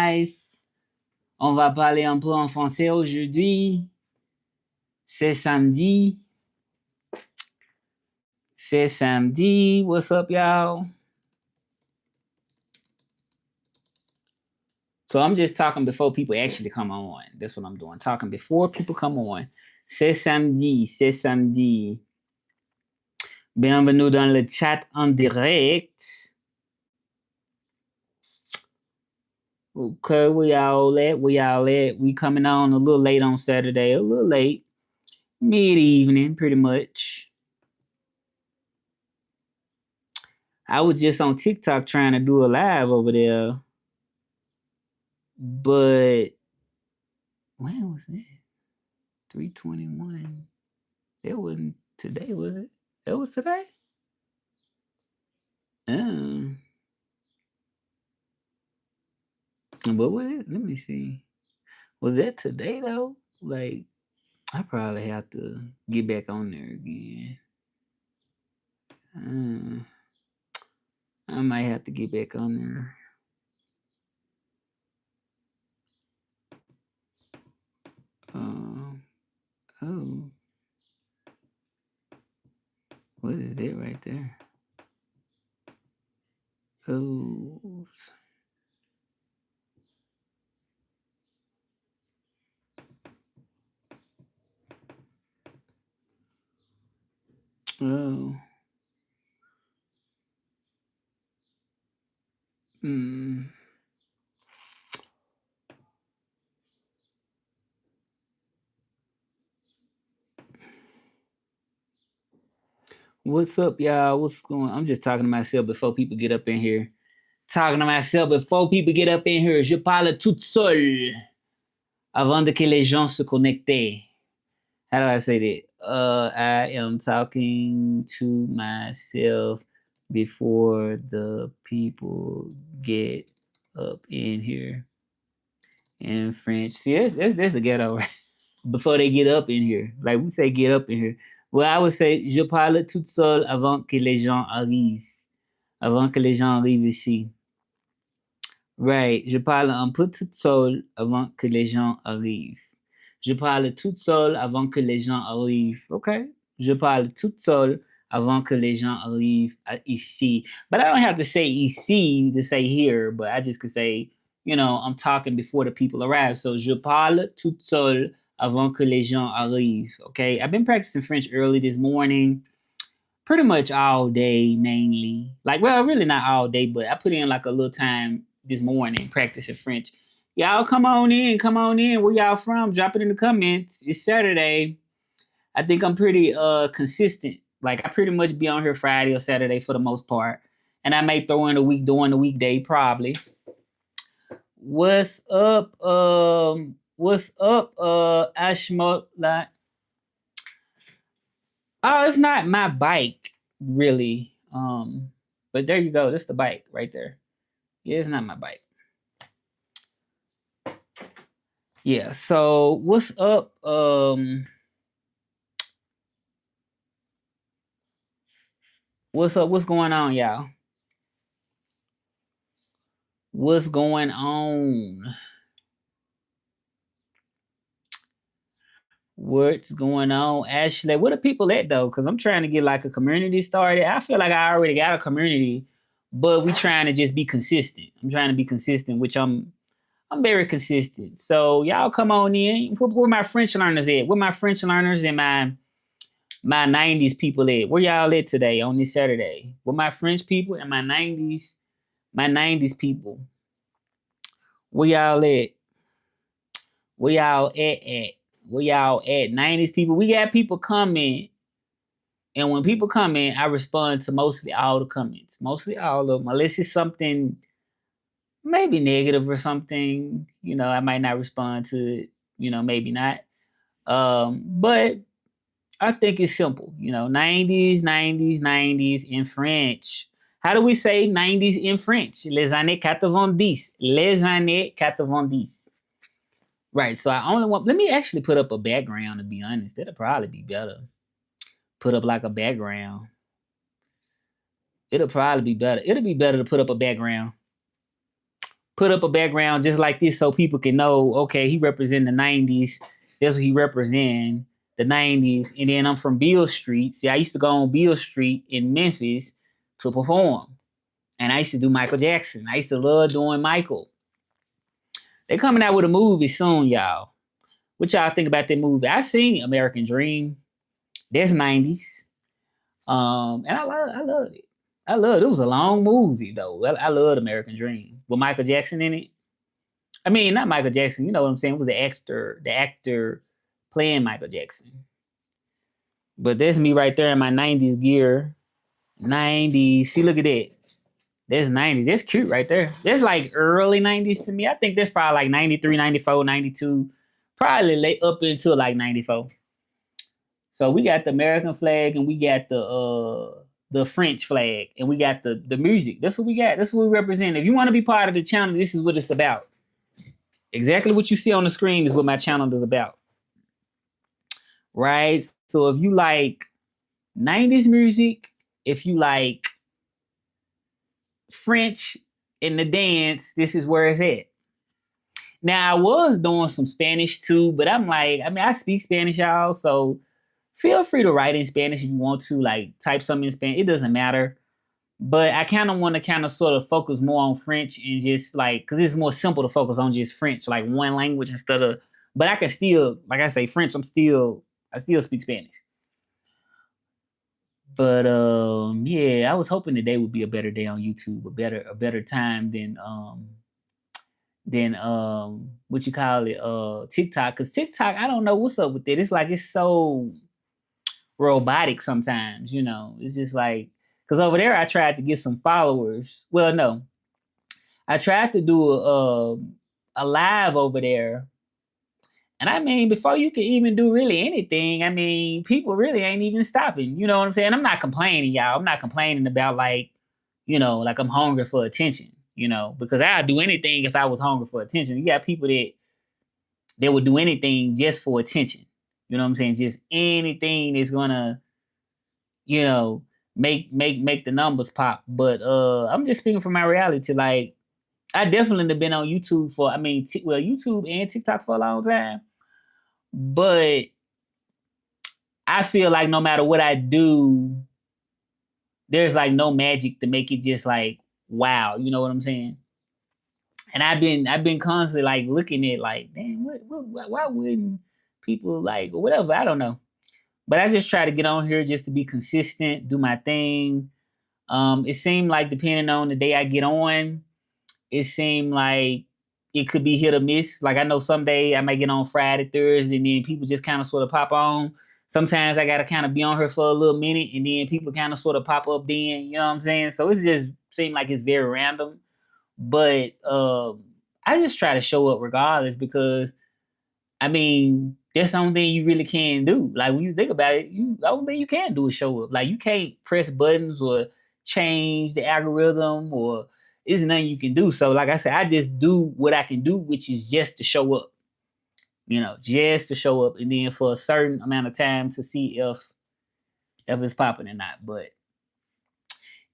live. On va parler un peu en français aujourd'hui. C'est samedi. C'est samedi. What's up, y'all? So I'm just talking before people actually come on. That's what I'm doing. Talking before people come on. C'est samedi. C'est samedi. Bienvenue dans le chat en direct. Okay, we all at? We coming on a little late on Saturday. A little late. Mid-evening, pretty much. I was just on TikTok trying to do a live over there. But when was that? 321. That wasn't today, was it? That was today? What was it? Let me see. Was that today though? Like, I probably have to get back on there again. I might have to get back on there. Oh. What is that right there? Oh. Oh. What's up, y'all? What's going on? I'm just talking to myself before people get up in here. Je parle toute seule avant que les gens se connectent. How do I say that? I am talking to myself before the people get up in here. In French. See, that's a ghetto, right? Before they get up in here. Like we say get up in here. Well, I would say je parle toute seule avant que les gens arrivent. Avant que les gens arrivent ici. Right. Je parle un peu toute seule avant que les gens arrivent. Je parle toute seule avant que les gens arrivent. Okay. Je parle toute seule avant que les gens arrivent ici. But I don't have to say ici to say here, but I just could say, I'm talking before the people arrive. So je parle toute seule avant que les gens arrivent. Okay. I've been practicing French early this morning. Pretty much all day, mainly. Like, well, really not all day, but I put in like a little time this morning practicing French. Y'all come on in. Where y'all from? Drop it in the comments. It's Saturday. I think I'm pretty consistent. Like I pretty much be on here Friday or Saturday for the most part. And I may throw in a week during the weekday, probably. What's up, Ashmo? Like, oh, it's not my bike, really. But there you go. That's the bike right there. Yeah, it's not my bike. Yeah, so what's up? What's up? What's going on, y'all? What's going on? What's going on, Ashley? Where the people at though? Because I'm trying to get like a community started. I feel like I already got a community, but we trying to just be consistent. I'm trying to be consistent, which I'm very consistent. So y'all come on in. Where my French learners at? Where my French learners and my 90s people at? Where y'all at today on this Saturday? Where my French people and my 90s people? Where y'all at? Where y'all at? Where y'all at? 90s people. We got people coming. And when people come in, I respond to mostly all the comments. Mostly all of them. Unless it's something maybe negative or something, I might not respond to it, maybe not. But I think it's simple, 90s in French. How do we say 90s in French? Les années 90. Les années 90. Right, so I only want, let me actually put up a background, to be honest. That'll probably be better. Put up like a background. It'll probably be better. It'll be better to put up a background. put up a background just like this so people can know, okay, he represent the 90s. That's what he represent, the 90s. And then I'm from Beale Street. See, I used to go on Beale Street in Memphis to perform. And I used to do Michael Jackson. I used to love doing Michael. They're coming out with a movie soon, y'all. What y'all think about that movie? I seen American Dream. That's 90s. And I love it. I love it. It was a long movie though. I loved American Dream with Michael Jackson in it. I mean, not Michael Jackson. You know what I'm saying? It was the actor playing Michael Jackson. But that's me right there in my 90s gear. 90s. See, look at that. That's 90s. That's cute right there. That's like early 90s to me. I think that's probably like 93, 94, 92. Probably late up until like 94. So we got the American flag and we got the French flag and we got the music. That's what we got. That's what we represent. If you want to be part of the channel, this is what it's about. Exactly what you see on the screen is what my channel is about. Right? So if you like 90s music, if you like French in the dance, this is where it's at. Now I was doing some Spanish too, but I'm like, I mean, I speak Spanish, y'all, so feel free to write in Spanish if you want to, like type something in Spanish. It doesn't matter. But I kind of want to kind of sort of focus more on French and just like, because it's more simple to focus on just French, like one language instead of, but I can still, like I say, French, I still speak Spanish. But yeah, I was hoping today would be a better day on YouTube, a better time than what you call it, TikTok. Cause TikTok, I don't know what's up with it. It's like it's so robotic sometimes, you know. It's just like, because over there I tried to get some followers. Well, no, I tried to do a live over there, and I mean, before you can even do really anything, I mean, people really ain't even stopping. You know what I'm saying? I'm not complaining, y'all. I'm not complaining about like, you know, like I'm hungry for attention. You know, because I'd do anything if I was hungry for attention. You got people that would do anything just for attention. You know what I'm saying? Just anything that's gonna, you know, make the numbers pop. But I'm just speaking from my reality. Like I definitely have been on YouTube for, I mean, YouTube and TikTok for a long time. But I feel like no matter what I do, there's like no magic to make it just like wow. You know what I'm saying? And I've been constantly like looking at like, damn, why wouldn't people like or whatever? I don't know. But I just try to get on here just to be consistent, do my thing. It seemed like depending on the day I get on, it seemed like it could be hit or miss. Like I know someday I might get on Friday, Thursday, and then people just kind of sort of pop on. Sometimes I gotta kind of be on here for a little minute, and then people kind of sort of pop up. Then you know what I'm saying. So it just seemed like it's very random. But I just try to show up regardless because I mean, that's the only thing you really can do. Like when you think about it, the only thing you can do is show up. Like you can't press buttons or change the algorithm or there's nothing you can do. So like I said, I just do what I can do, which is just to show up. You know, just to show up and then for a certain amount of time to see if it's popping or not. But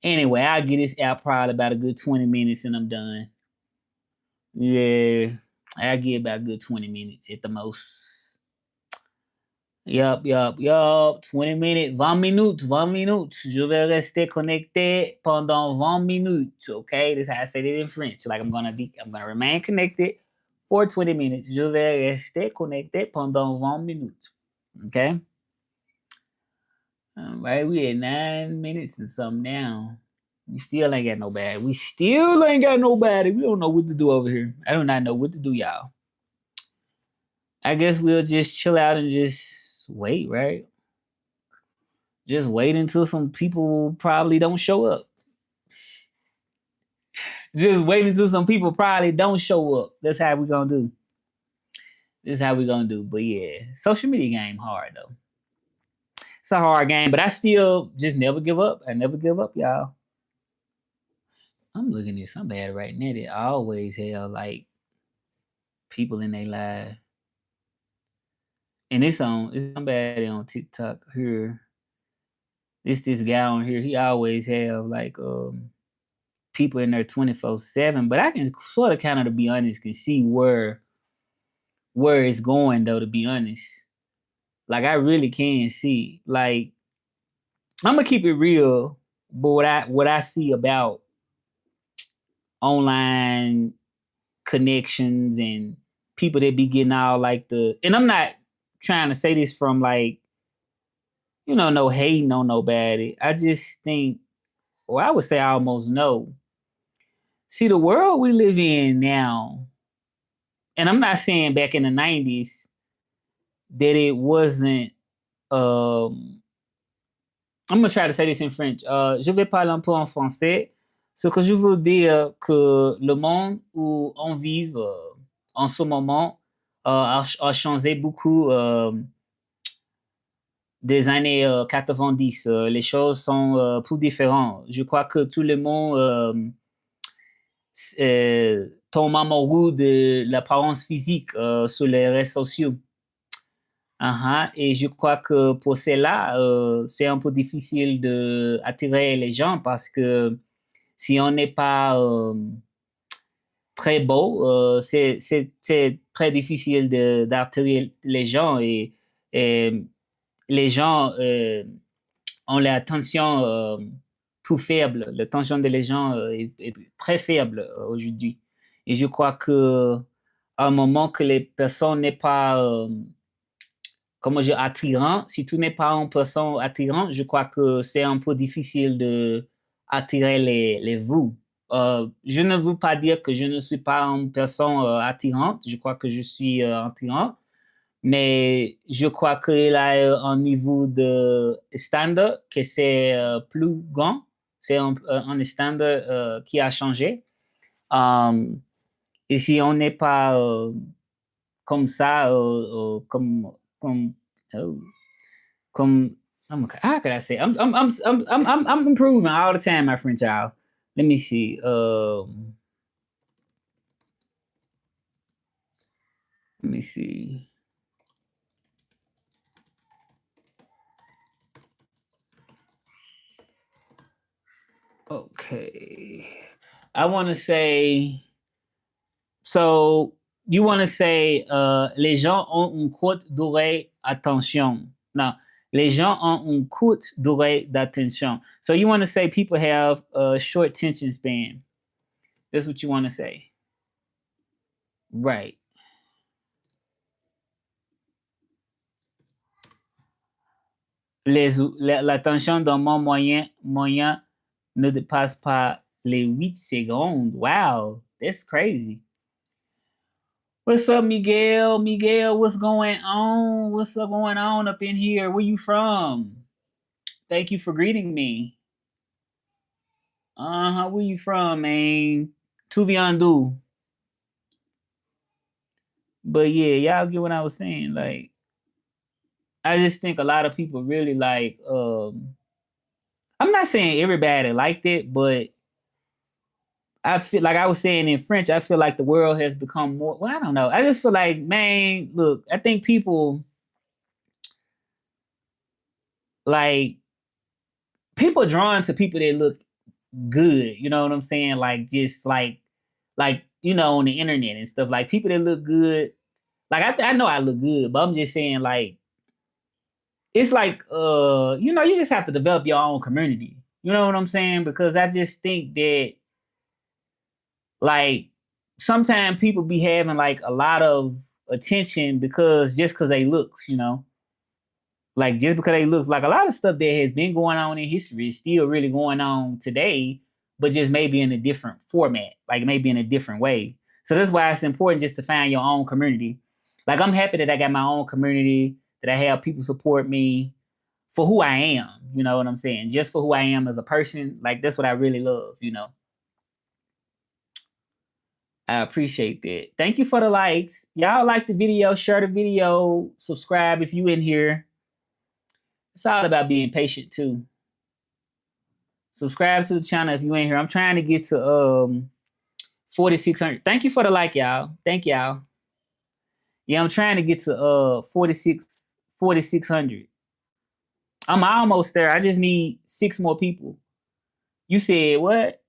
anyway, I'll get this out probably about a good 20 minutes and I'm done. Yeah. I'll get about a good 20 minutes at the most. Yup. 20 minutes, 20 minutes, 20 minutes. Je vais rester connecté pendant 20 minutes. Okay, that's how I said it in French. Like I'm gonna remain connected for 20 minutes. Je vais rester connecté pendant 20 minutes. Okay. All right, we at 9 minutes and something now. We still ain't got nobody. We don't know what to do over here. I do not know what to do, y'all. I guess we'll just chill out and just wait, right? Just wait until some people probably don't show up. Just wait until some people probably don't show up. That's how we gonna do. This is how we gonna do. But yeah, social media game hard though. It's a hard game, but I still just never give up. I never give up, y'all. I'm looking at somebody right now that always have like people in their life. And it's somebody on TikTok here. This guy on here, he always have like people in there 24/7, but I can sort of kind of, to be honest, can see where it's going though, to be honest. Like I really can see. Like I'm gonna keep it real, but what I see about online connections and people that be getting all like and I'm not trying to say this from like, no hating on nobody. I just think, or I would say I almost know. See, the world we live in now, and I'm not saying back in the 90s that it wasn't. I'm gonna try to say this in French. Je vais parler un peu en français. Ce que je veux dire que le monde où on vit en ce moment a changé beaucoup des années 90. Les choses sont plus différentes. Je crois que tout le monde tombe amoureux de l'apparence physique sur les réseaux sociaux. Et je crois que pour cela, c'est un peu difficile d'attirer les gens parce que si on n'est pas très beau, c'est très difficile d'attirer les gens et les gens ont l'attention plus faible. L'attention des gens est très faible aujourd'hui. Et je crois que à un moment que les personnes n'est pas comment dire, attirant, si tu n'es pas une personne attirante, je crois que c'est un peu difficile de attirer les vues. Je ne veux pas dire que je ne suis pas une personne attirante. Je crois que je suis attirant, mais je crois qu'il a un niveau de standard que c'est plus grand. C'est un standard qui a changé. Et si on n'est pas comme ça, comme, oh, comme, how could I say? I'm improving all the time, my French, y'all. Let me see. Let me see. Okay. I want to say, so you want to say, les gens ont une courte durée attention. No, les gens ont une courte durée d'attention. So you want to say people have a short attention span. That's what you want to say. Right. L'attention d'un moyen ne dépasse pas les 8 secondes. Wow, that's crazy. What's up, Miguel? Miguel, what's going on? What's up going on up in here? Where you from? Thank you for greeting me. Where you from, man? Tuviandu. But yeah, y'all get what I was saying. Like, I just think a lot of people really like I'm not saying everybody liked it, but I feel like I was saying in French, I feel like the world has become more, well, I don't know. I just feel like, man, look, I think people like people drawn to people that look good, you know what I'm saying? Like just like on the internet and stuff. Like people that look good. Like I know I look good, but I'm just saying like it's like you just have to develop your own community. You know what I'm saying? Because I just think that like sometimes people be having like a lot of attention because they looks. Like just because they looks like a lot of stuff that has been going on in history is still really going on today, but just maybe in a different format, like maybe in a different way. So that's why it's important just to find your own community. Like I'm happy that I got my own community, that I have people support me for who I am. You know what I'm saying? Just for who I am as a person. Like that's what I really love. I appreciate that. Thank you for the likes. Y'all like the video, share the video, subscribe if you in here. It's all about being patient too. Subscribe to the channel if you ain't here. I'm trying to get to 4,600. Thank you for the like, y'all. Thank y'all. Yeah, I'm trying to get to 4,600. I'm almost there. I just need 6 more people. You said what?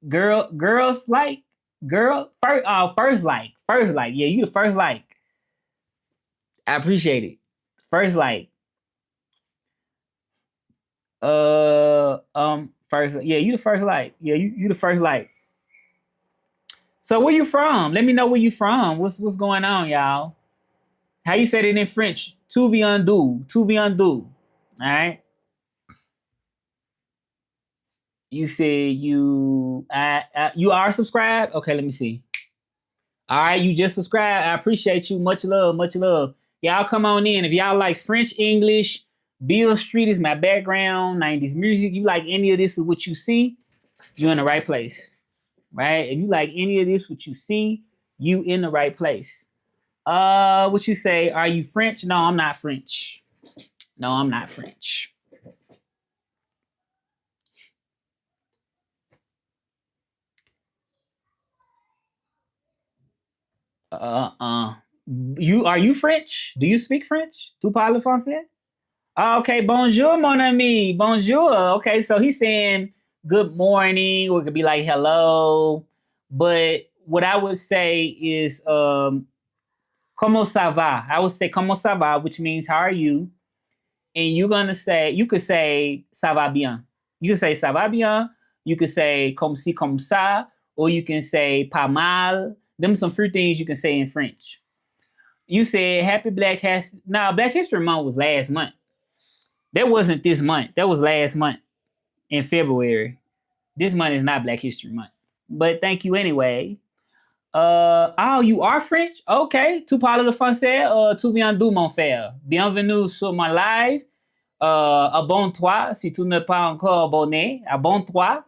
girls like first like. Yeah, you the first like. I appreciate it. First like. First. Yeah, you the first like. Yeah, you the first like. So where you from? Let me know where you from. What's going on, y'all? How you say it in French? Tout vient d'où? Tout vient d'où? All right. You say you are subscribed. Okay, let me see. All right, you just subscribed. I appreciate you. Much love, much love. Y'all come on in. If y'all like French, English, Bill Street is my background, 90s music. You like any of this is what you see, you're in the right place. Right? If you like any of this, what you see, you in the right place. What you say? Are you French? No, I'm not French. No, I'm not French. You are you French? Do you speak French? Tu parles français? Okay, bonjour, mon ami. Bonjour. Okay, so he's saying good morning, or it could be like hello. But what I would say is comment ça va? I would say comment ça va, which means how are you? And you're gonna say you could say ça va bien. You can say ça va bien. You could say comme si comme ça, or you can say pas mal. Them some few things you can say in French. You said Happy Black History. Now Black History Month was last month. That wasn't this month. That was last month in February. This month is not Black History Month. But thank you anyway. Oh, you are French? Okay. Tu parles le français? Tu viens d'où, mon frère? Bienvenue sur mon live. Abonne-toi si tu n'es pas encore abonné. Abonne-toi.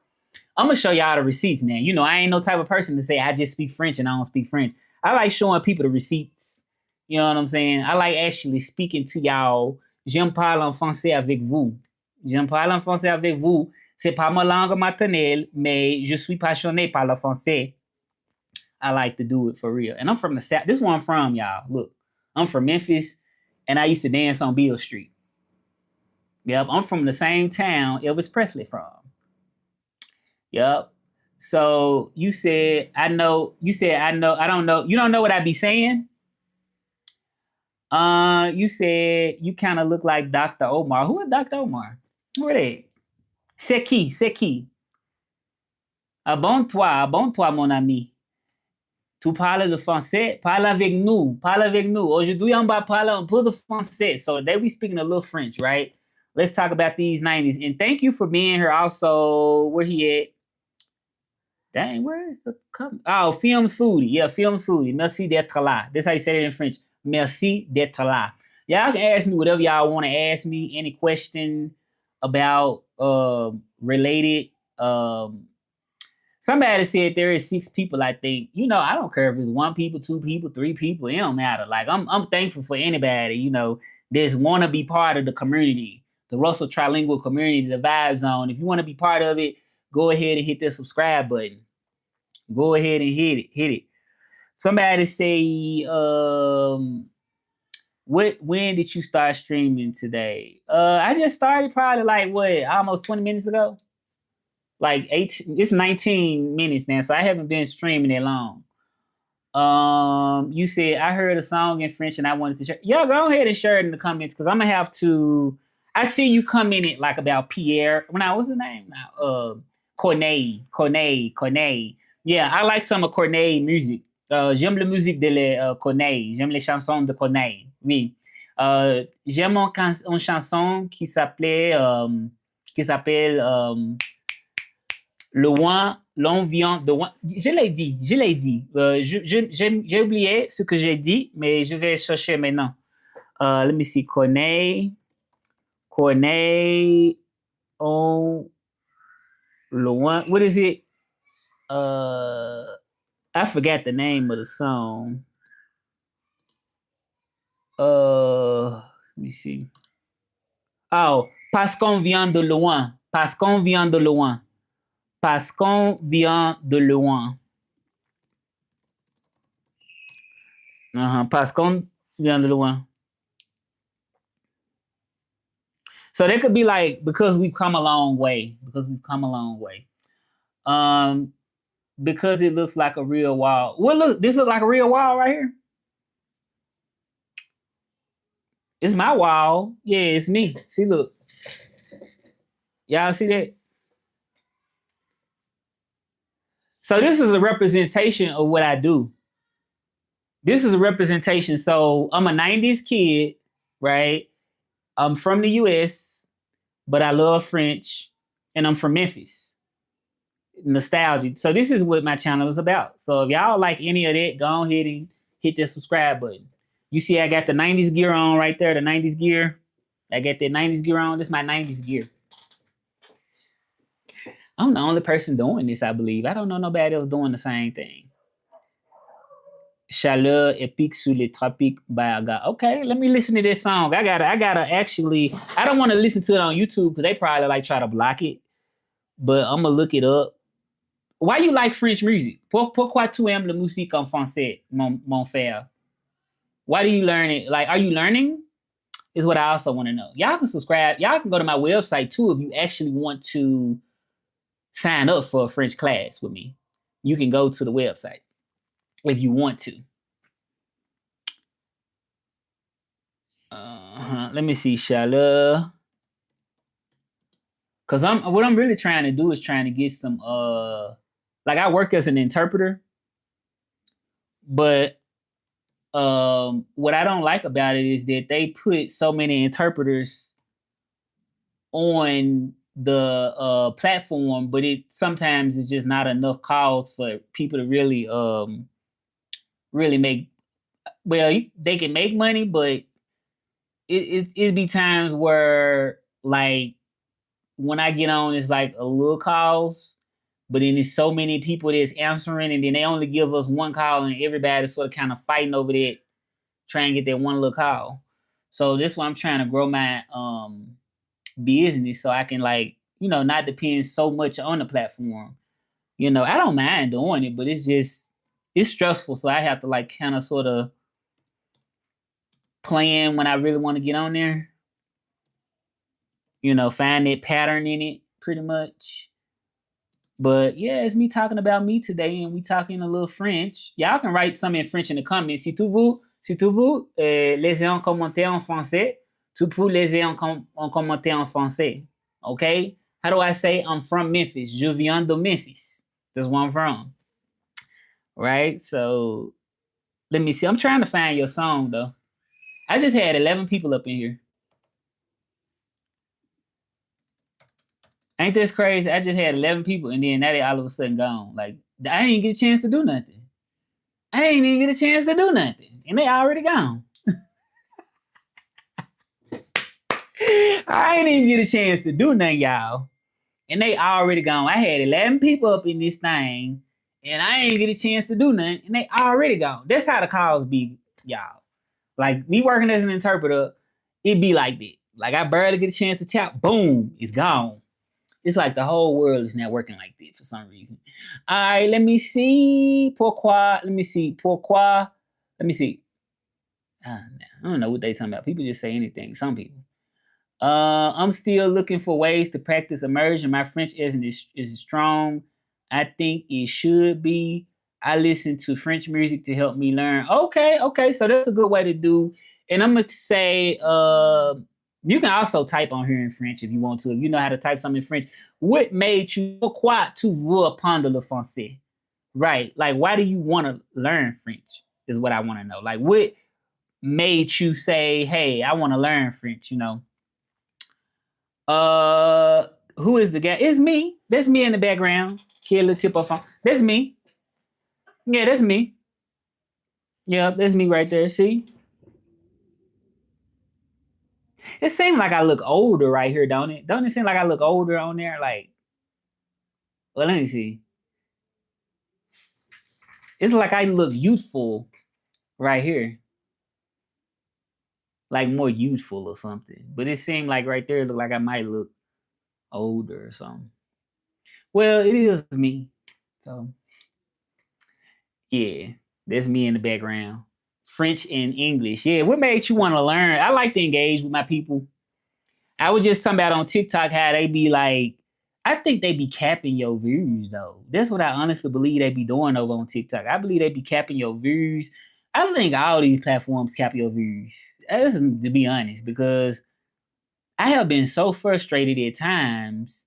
I'm gonna show y'all the receipts, man. You know, I ain't no type of person to say I just speak French and I don't speak French. I like showing people the receipts. You know what I'm saying? I like actually speaking to y'all. J'aime parler en français avec vous. J'aime parler en français avec vous. C'est pas ma langue maternelle, mais je suis passionné par le français. I like to do it for real. And I'm from the South. This is where I'm from, y'all. Look, I'm from Memphis, and I used to dance on Beale Street. Yep, I'm from the same town Elvis Presley from. Yep. So you said I know. You said I know. I don't know. You don't know what I be saying. You said you kind of look like Dr. Omar. Who is Dr. Omar? Who are they? C'est qui? C'est qui? Abonne-toi, mon ami. Tu parles le français? Parle avec nous. Parle avec nous. Aujourd'hui, on va parler un peu de français. So they be speaking a little French, right? Let's talk about these 90s. And thank you for being here also. Where he at? Dang, where is the oh, Films Foodie. Yeah, Films Foodie. Merci d'être là. That's how you say it in French. Merci d'être là. Y'all can ask me whatever y'all want to ask me. Any question about related. Somebody said there is 6 people, I think. You know, I don't care if it's 1 people, 2 people, 3 people. It don't matter. Like I'm thankful for anybody, you know, that's want to be part of the community, the Russell Trilingual community, the Vibe Zone. If you want to be part of it, go ahead and hit that subscribe button. Go ahead and hit it. Somebody say, when did you start streaming today? I just started probably like almost 20 minutes ago. Like 18, it's 19 minutes now, so I haven't been streaming that long. You said I heard a song in French and I wanted to share. Y'all go ahead and share it in the comments because I'm gonna have to. I see you commented like about Pierre. Now, what's his name now? Corneille. Yeah, I like some of Corneille music. J'aime la musique de Corneille. J'aime les chansons de Corneille. Oui. J'aime une chanson qui s'appelle loin, l'on vient de loin. Je l'ai dit. J'ai oublié ce que j'ai dit, mais je vais chercher maintenant. Let me see. Corneille, on loin. What is it? I forgot the name of the song. Let me see. Oh, parce qu'on vient de loin. Parce qu'on vient de loin. Parce qu'on vient de loin. Parce qu'on vient de loin. So that could be like because we've come a long way. Because we've come a long way. because it looks like a real wall. This look like a real wall right here? It's my wall. Yeah, it's me. See, look. Y'all see that? So this is a representation of what I do. This is a representation. So I'm a 90s kid, right? I'm from the US, but I love French, and I'm from Memphis. Nostalgia. So this is what my channel is about. So if y'all like any of that, go ahead and hit that subscribe button. You see I got the 90s gear on right there, the 90s gear. I got that 90s gear on. This is my 90s gear. I'm the only person doing this, I believe. I don't know nobody else doing the same thing. Chaleur épique sous les tropiques by Aga. Okay, let me listen to this song. I gotta actually, I don't want to listen to it on YouTube because they probably like try to block it. But I'm gonna look it up. Why you like French music? Pourquoi tu aimes la musique en français, mon frère? Why do you learn it? Like, are you learning? Is what I also want to know. Y'all can subscribe. Y'all can go to my website too if you actually want to sign up for a French class with me. You can go to the website if you want to. Let me see, Chaleur. Cause what I'm really trying to do is trying to get some like I work as an interpreter, but what I don't like about it is that they put so many interpreters on the platform, but it sometimes is just not enough calls for people to really make. Well, they can make money, but it'd be times where like when I get on, it's like a little calls, but then there's so many people that's answering, and then they only give us one call, and everybody's sort of kind of fighting over that, trying to get that one little call. So this why I'm trying to grow my business so I can like, not depend so much on the platform. I don't mind doing it, but it's stressful. So I have to like kind of sort of plan when I really want to get on there. Find that pattern in it pretty much. But yeah, it's me talking about me today, and we talking a little French. Y'all can write some in French in the comments. Si tu veux laisser un commentaire en français, tu peux laisser un commentaire en français. Okay? How do I say I'm from Memphis? Je viens de Memphis. That's where I'm from. Right? So let me see. I'm trying to find your song though. I just had 11 people up in here. Ain't this crazy? I just had 11 people, and then now they all of a sudden gone. Like, I didn't get a chance to do nothing. I ain't even get a chance to do nothing, and they already gone. I ain't even get a chance to do nothing, y'all, and they already gone. I had 11 people up in this thing, and I ain't get a chance to do nothing, and they already gone. That's how the calls be, y'all. Like, me working as an interpreter, it be like that. Like, I barely get a chance to tap, boom, it's gone. It's like the whole world is not working like this for some reason. All right, let me see. Pourquoi? Let me see. Pourquoi? Let me see. I don't know what they talking about. People just say anything. Some people. I'm still looking for ways to practice immersion. My French isn't as strong. I think it should be. I listen to French music to help me learn. Okay. So that's a good way to do. And I'm gonna say, you can also type on here in French if you want to. If you know how to type something in French. What made you, pourquoi tu veux apprendre le français? Right. Like, why do you want to learn French is what I want to know. Like, what made you say, hey, I want to learn French, Who is the guy? It's me. That's me in the background. Kill tip of phone. That's me. Yeah, that's me. Yeah, that's me right there. See? It seems like I look older right here, don't it? Don't it seem like I look older on there? Like, well, let me see. It's like I look youthful right here. Like more youthful or something. But it seemed like right there, look like I might look older or something. Well, it is me. So, yeah, that's me in the background. French and English. Yeah, what made you want to learn? I like to engage with my people. I was just talking about on TikTok how they be like, I think they be capping your views though. That's what I honestly believe they be doing over on TikTok. I believe they be capping your views. I think all these platforms cap your views. That's to be honest, because I have been so frustrated at times,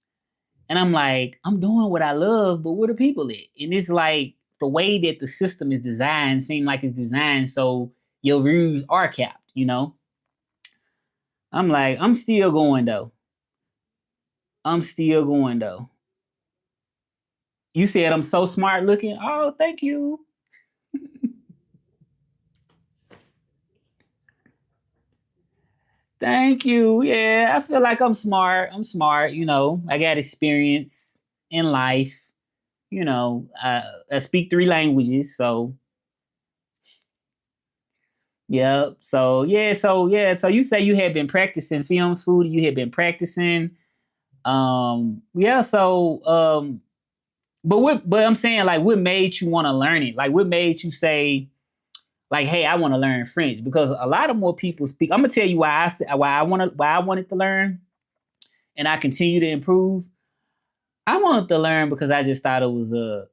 and I'm like, I'm doing what I love, but where the people at? And it's like the way that the system is designed seems like it's designed so your views are capped. I'm like, I'm still going though. I'm still going though. You said I'm so smart looking. Oh, thank you. Thank you. Yeah, I feel like I'm smart. I'm smart. I got experience in life. I speak 3 languages. So, yeah. So you say you had been practicing films, food. You had been practicing. Yeah. But I'm saying, like, what made you want to learn it? Like, what made you say, like, hey, I want to learn French? Because a lot of more people speak. I'm gonna tell you why I wanted to learn, and I continue to improve. I wanted to learn because I just thought it was a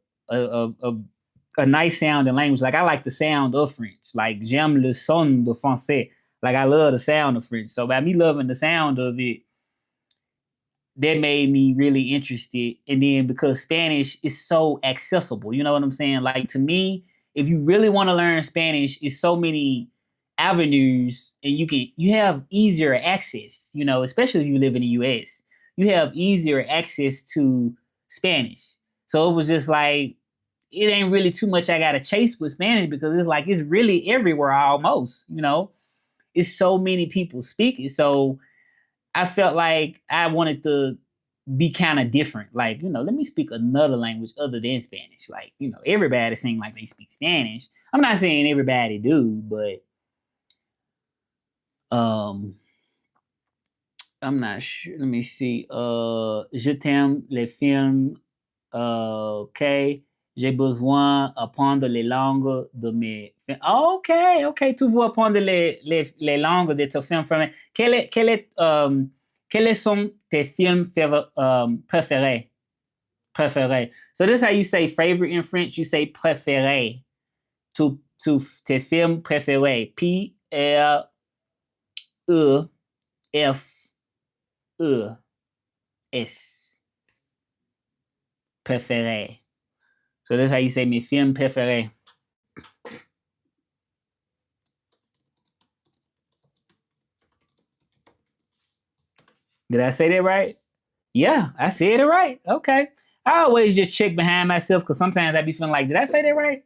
nice sounding language. Like, I like the sound of French. Like, j'aime le son de français. Like, I love the sound of French. So by me loving the sound of it, that made me really interested. And then because Spanish is so accessible, you know what I'm saying? Like, to me, if you really want to learn Spanish, it's so many avenues, and you have easier access, especially if you live in the US. You have easier access to Spanish. So it was just like, it ain't really too much I gotta chase with Spanish, because it's like it's really everywhere almost. It's so many people speak it. So I felt like I wanted to be kind of different. Like, let me speak another language other than Spanish. Like, everybody seems like they speak Spanish. I'm not saying everybody do, but um I'm not sure. Let me see. Je t'aime les films. OK. J'ai besoin d'apprendre les langues de mes films. OK, OK. Tu veux apprendre les langues de tes films. Quels sont tes films préférés? Préférés. So this is how you say favorite in French. You say préféré. To tes films préférés. P-R-E-F-E-S. Préféré. So that's how you say mes films préférés. Did I say that right? Yeah, I said it right. Okay. I always just check behind myself, because sometimes I be feeling like, did I say that right?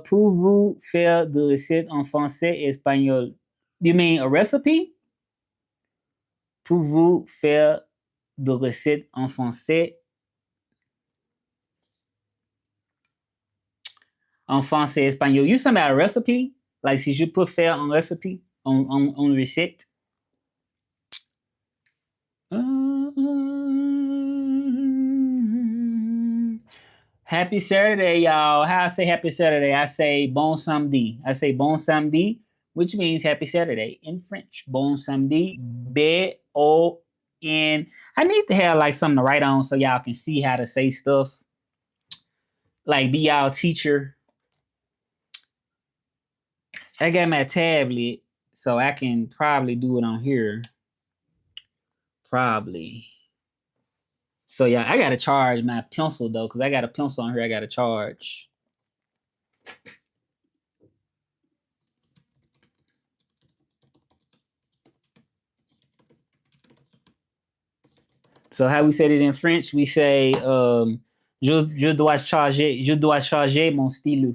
Pouvez-vous faire de recettes en français et espagnol? You mean a recipe? Pouvez-vous faire de recettes en français? En français et espagnol. You talking about a recipe? Like, si je peux faire un recipe, on recette? Happy Saturday, y'all. How I say happy Saturday? I say bon samedi. I say bon samedi, which means happy Saturday in French. Bon samedi. B-O-N. I need to have like something to write on so y'all can see how to say stuff. Like, be y'all teacher. I got my tablet, so I can probably do it on here. Probably. So yeah, I gotta charge my pencil though, because I got a pencil on here I gotta charge. So how we said it in French, we say je dois charger mon stylo.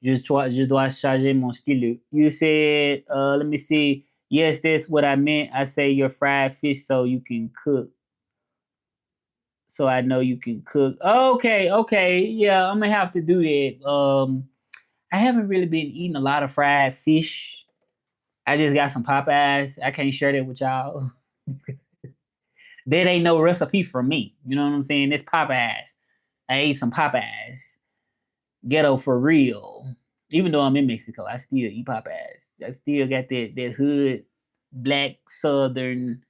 Je dois charger mon stylo. You said, let me see. Yes, that's what I meant. I say your fried fish so you can cook. So I know you can cook. Okay, okay. Yeah, I'm gonna have to do that. I haven't really been eating a lot of fried fish. I just got some Popeyes. I can't share that with y'all. That ain't no recipe for me. You know what I'm saying? It's Popeyes. I ate some Popeyes. Ghetto for real. Even though I'm in Mexico, I still eat Popeyes. I still got that hood, black, southern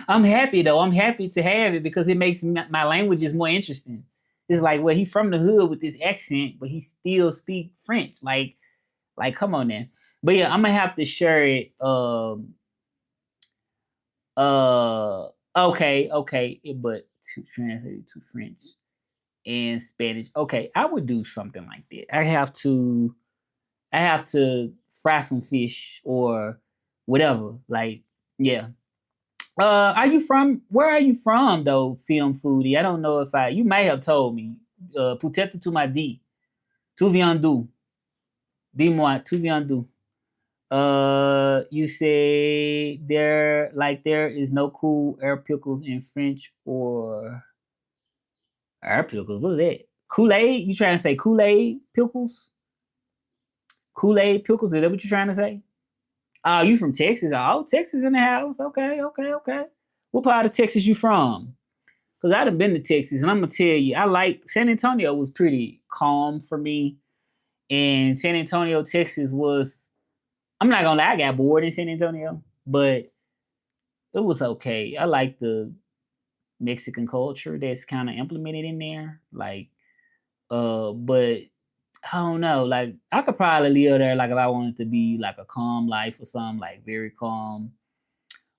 I'm happy though. I'm happy to have it because it makes my languages more interesting. It's like, well, he from the hood with this accent, but he still speak French. Like, come on, then. But yeah, I'm gonna have to share it. Uh, okay, but to translate it to French and Spanish. Okay, I would do something like that. I have to fry some fish or whatever. Like, yeah. Are you from? Where are you from, though, film foodie? I don't know if I. You may have told me. Peut-être tu m'as dit. Tu viens d'où? Dis-moi, tu viens d'où? You say there is no cool air pickles in French or air pickles. What's that? Kool Aid? You trying to say Kool Aid pickles? Kool Aid pickles? Is that what you trying to say? Oh, you from Texas? Oh, Texas in the house. Okay. What part of Texas you from? Cause I'd have been to Texas, and I'm gonna tell you, I like San Antonio was pretty calm for me, and San Antonio, Texas was. I'm not gonna lie, I got bored in San Antonio, but it was okay. I like the Mexican culture that's kind of implemented in there, like, but I don't know, like I could probably live there, like if I wanted to be like a calm life or something, like very calm.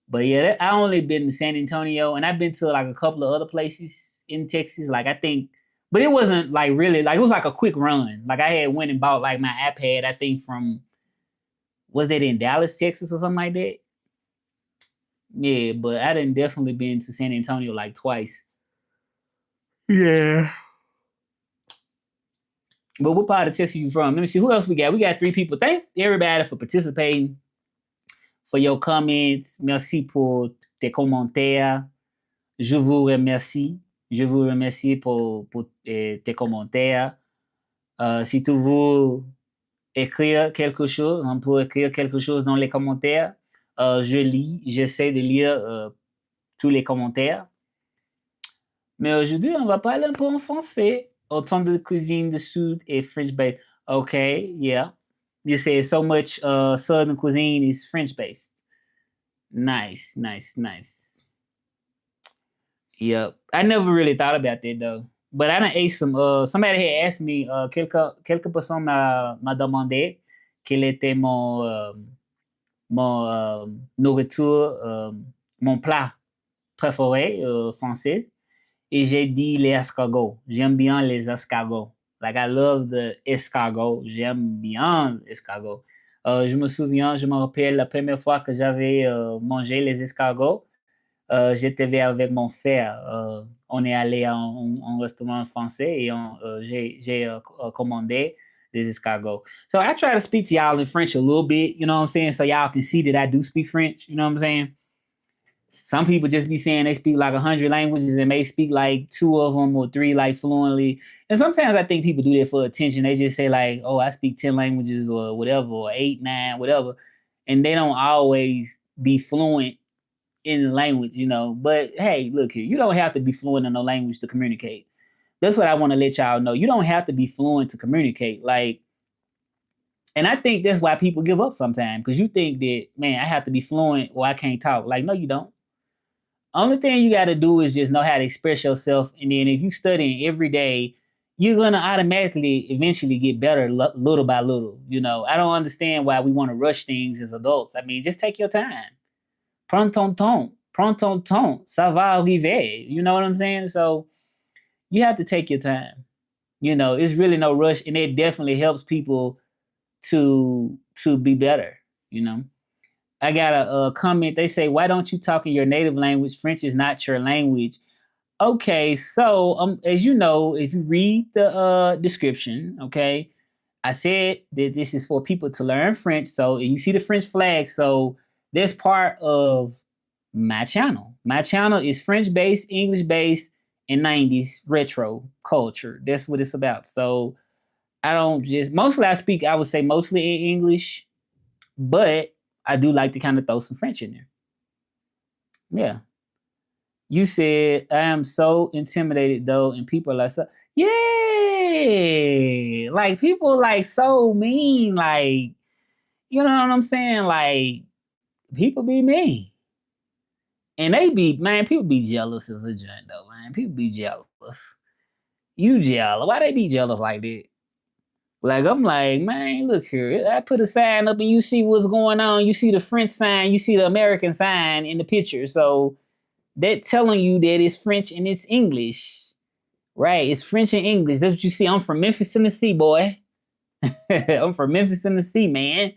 But yeah, I only been to San Antonio, and I've been to like a couple of other places in Texas. Like I think, but it wasn't like really like it was like a quick run. Like I had went and bought like my iPad. I think from was that in Dallas, Texas, or something like that. Yeah, but I didn't definitely been to San Antonio like twice. Yeah. But what part of Texas you from? Let me see who else we got. We got 3 people. Thank everybody for participating, for your comments. Merci pour tes commentaires. Je vous remercie. Je vous remercie pour tes commentaires. Si tu veux écrire quelque chose, on peut écrire quelque chose dans les commentaires. Je lis, j'essaie de lire tous les commentaires. Mais aujourd'hui, on va parler un peu en français. Autant de cuisine de sud et French based. Okay, yeah. You say so much southern cuisine is French based. Nice. Yep. I never really thought about that though. But I done ate some somebody had asked me quelques personnes m'a demandé quel était mon nourriture mon plat préféré français. Et j'ai dit les escargots. J'aime bien les escargots. Like I love the escargot. J'aime bien l'escargot. Je me rappelle la première fois que j'avais mangé les escargots. J'étais avec mon frère. On est allé en restaurant français et j'ai commandé des escargots. So I try to speak to y'all in French a little bit, you know what I'm saying? So y'all can see that I do speak French, you know what I'm saying? Some people just be saying they speak like 100 languages and may speak like 2 of them or 3 like fluently. And sometimes I think people do that for attention. They just say like, "Oh, I speak 10 languages or whatever, or 8, 9, whatever," and they don't always be fluent in the language, you know. But hey, look here, you don't have to be fluent in no language to communicate. That's what I want to let y'all know. You don't have to be fluent to communicate. Like, and I think that's why people give up sometimes because you think that, man, I have to be fluent or I can't talk. Like, no, you don't. Only thing you got to do is just know how to express yourself, and then if you studying every day, you're gonna automatically eventually get better little by little. You know, I don't understand why we want to rush things as adults. I mean, just take your time. Prends ton temps. Ça va arriver. You know what I'm saying? So you have to take your time. You know, it's really no rush, and it definitely helps people to be better. You know. I got a comment. They say, "Why don't you talk in your native language? French is not your language." Okay, so as you know, if you read the description, okay, I said that this is for people to learn French. So you see the French flag. So that's part of my channel. My channel is French based, English based, and 90s retro culture. That's what it's about. So I don't just mostly I speak. I would say mostly in English, but I do like to kind of throw some French in there. Yeah. You said I am so intimidated though, and people are so yeah, like people like so mean, like you know what I'm saying? Like people be mean. And they be, man, people be jealous as a joint though, man. People be jealous. You jealous. Why they be jealous like that? Like, I'm like, man, look here. I put a sign up and you see what's going on. You see the French sign, you see the American sign in the picture. So that telling you that it's French and it's English. Right, it's French and English. That's what you see. I'm from Memphis, Tennessee, boy. I'm from Memphis, Tennessee, man.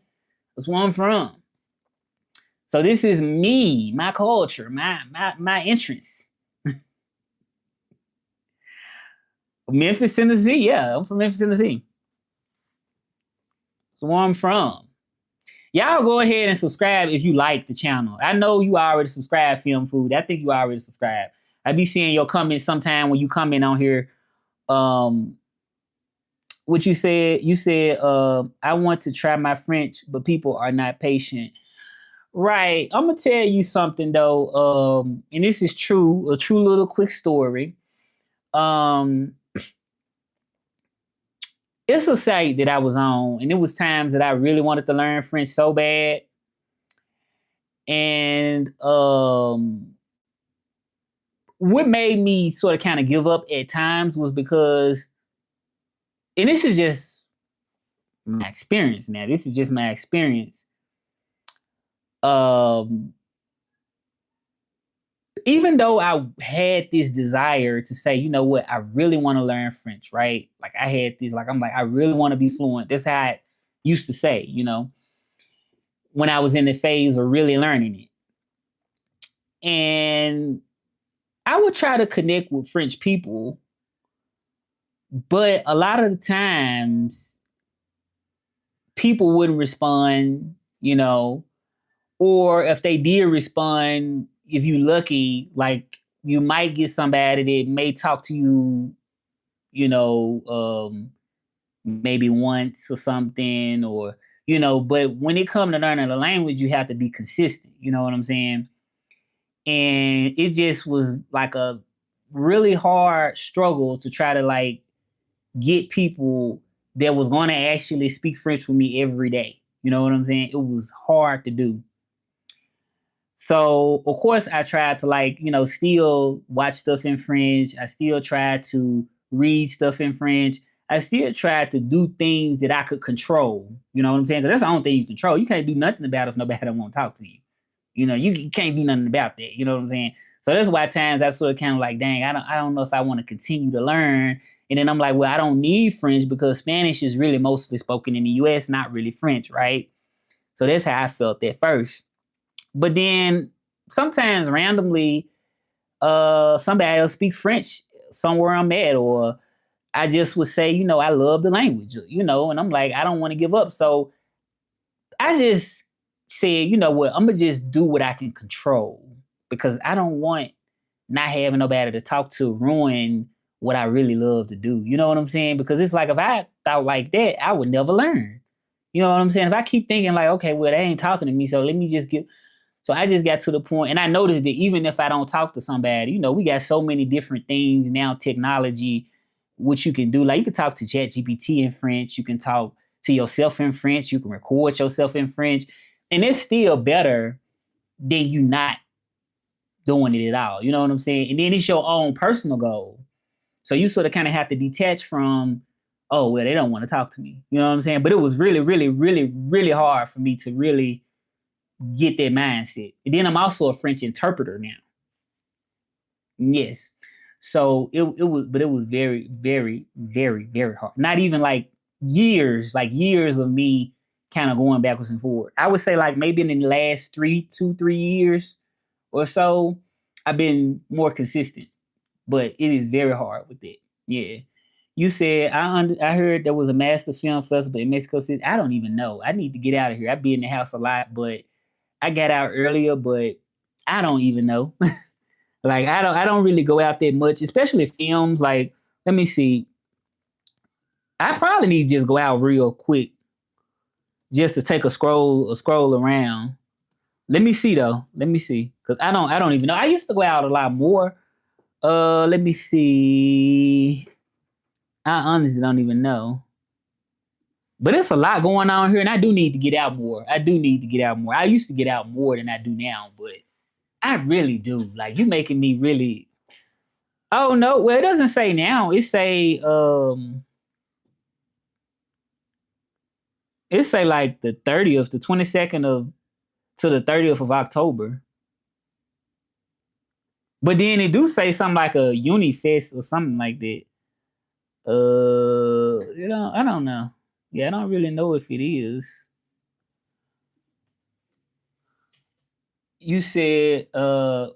That's where I'm from. So this is me, my culture, my entrance. Memphis, Tennessee. Yeah, I'm from Memphis, Tennessee. That's where I'm from. Y'all go ahead and subscribe if you like the channel. I know you already subscribed, Film Food. I think you already subscribed. I be seeing your comments sometime when you comment on here. What you said, I want to try my French, but people are not patient. Right. I'm gonna tell you something though, and this is true, a true little quick story. It's a site that I was on, and it was times that I really wanted to learn French so bad. And what made me sort of kind of give up at times was because, and this is just my experience now. This is just my experience. Even though I had this desire to say, you know what, I really want to learn French, right? Like I had this, like I'm like, I really want to be fluent. That's how I used to say, you know, when I was in the phase of really learning it. And I would try to connect with French people, but a lot of the times people wouldn't respond, you know, or if they did respond, if you lucky, like you might get somebody that may talk to you, you know, maybe once or something, or you know. But when it comes to learning the language, you have to be consistent. You know what I'm saying? And it just was like a really hard struggle to try to like get people that was going to actually speak French with me every day. You know what I'm saying? It was hard to do. So of course I tried to like, you know, still watch stuff in French. I still tried to read stuff in French. I still tried to do things that I could control. You know what I'm saying? Because that's the only thing you control. You can't do nothing about it if nobody don't want to talk to you. You know, you can't do nothing about that. You know what I'm saying? So that's why at times I sort of kind of like, dang, I don't know if I want to continue to learn. And then I'm like, well, I don't need French because Spanish is really mostly spoken in the US, not really French, right? So that's how I felt at first. But then sometimes randomly, somebody else speak French somewhere I'm at, or I just would say, you know, I love the language, you know, and I'm like, I don't want to give up. So I just said, you know what, I'm gonna just do what I can control because I don't want not having nobody to talk to ruin what I really love to do. You know what I'm saying? Because it's like if I thought like that, I would never learn. You know what I'm saying? If I keep thinking like, okay, well, they ain't talking to me, so let me just get. So I just got to the point, and I noticed that even if I don't talk to somebody, you know, we got so many different things now, technology, which you can do. Like you can talk to ChatGPT in French, you can talk to yourself in French, you can record yourself in French, and it's still better than you not doing it at all. You know what I'm saying? And then it's your own personal goal. So you sort of kind of have to detach from, oh, well, they don't want to talk to me. You know what I'm saying? But it was really, really, really, really hard for me to really get that mindset. And then I'm also a French interpreter now. Yes. So it was, but it was very, very, very, very hard. Not even like years of me kind of going backwards and forward. I would say like maybe in the last 3 years or so, I've been more consistent. But it is very hard with it. Yeah. You said I heard there was a master film festival in Mexico City. I don't even know. I need to get out of here. I be in the house a lot, but I got out earlier, but I don't even know. Like I don't really go out that much, especially films. Like, let me see. I probably need to just go out real quick just to take a scroll around. Let me see though. Let me see. Cause I don't even know. I used to go out a lot more. Let me see. I honestly don't even know. But it's a lot going on here, and I do need to get out more. I used to get out more than I do now, but I really do. Like you making me really. Oh no, well it doesn't say now. It say like the 30th, the 22nd of to the 30th of October. But then it do say something like a uni fest or something like that. I don't know. Yeah, I don't really know if it is. You said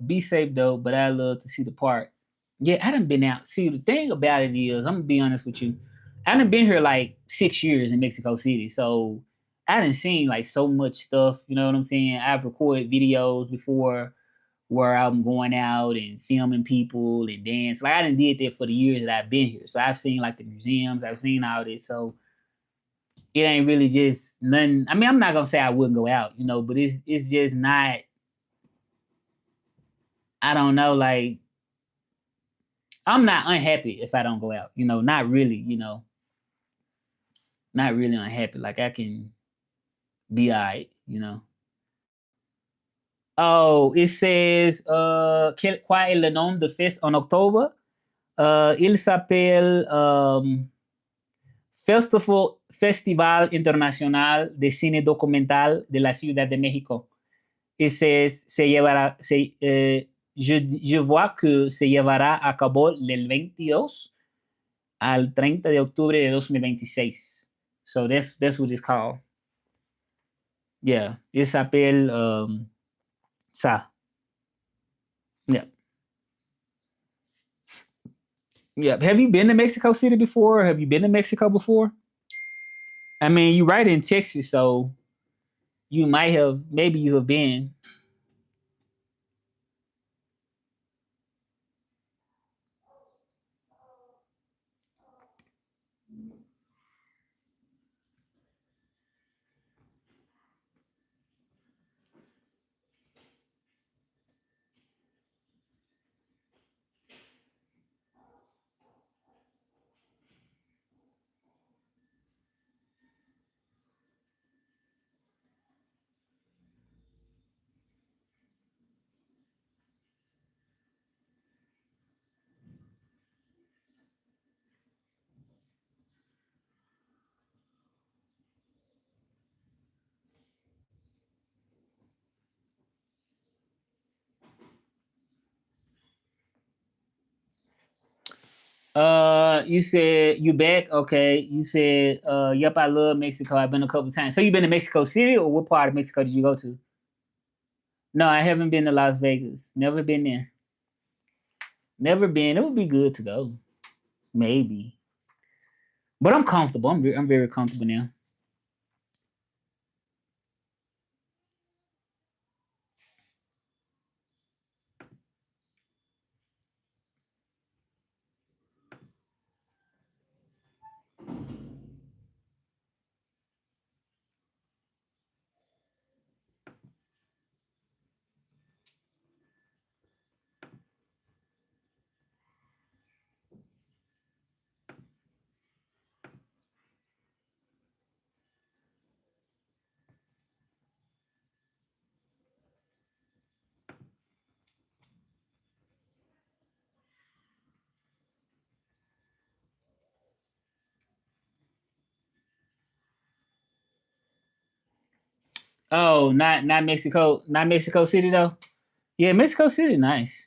be safe though, but I love to see the park. Yeah, I done been out. See, the thing about it is, I'm gonna be honest with you. I done been here like 6 years in Mexico City, so I done seen like so much stuff. You know what I'm saying? I've recorded videos before where I'm going out and filming people and dance. Like I done did that for the years that I've been here. So I've seen like the museums, I've seen all this. So it ain't really just nothing. I mean, I'm not gonna say I wouldn't go out, but it's just not. I don't know. Like I'm not unhappy if I don't go out. Not really. Not really unhappy. Like I can be alright. Oh, it says quoi est le nom de fest en octobre? Il s'appelle Festival Internacional de Cine Documental de la Ciudad de México. Et se llevará, je vois que se llevará a cabo del 22 al 30 de octubre de 2026. So that's what it's called. Yeah, it s'appelle ça. Yeah. Yeah. Have you been to Mexico City before? Have you been to Mexico before? I mean, you right in Texas, so you might have, maybe you have been. You said you back? Okay. You said, yep, I love Mexico. I've been a couple times. So you been to Mexico City, or what part of Mexico did you go to? No, I haven't been to Las Vegas. Never been there. Never been. It would be good to go. Maybe. But I'm comfortable. I'm very comfortable now. Oh, not Mexico, not Mexico City though. Yeah, Mexico City, nice.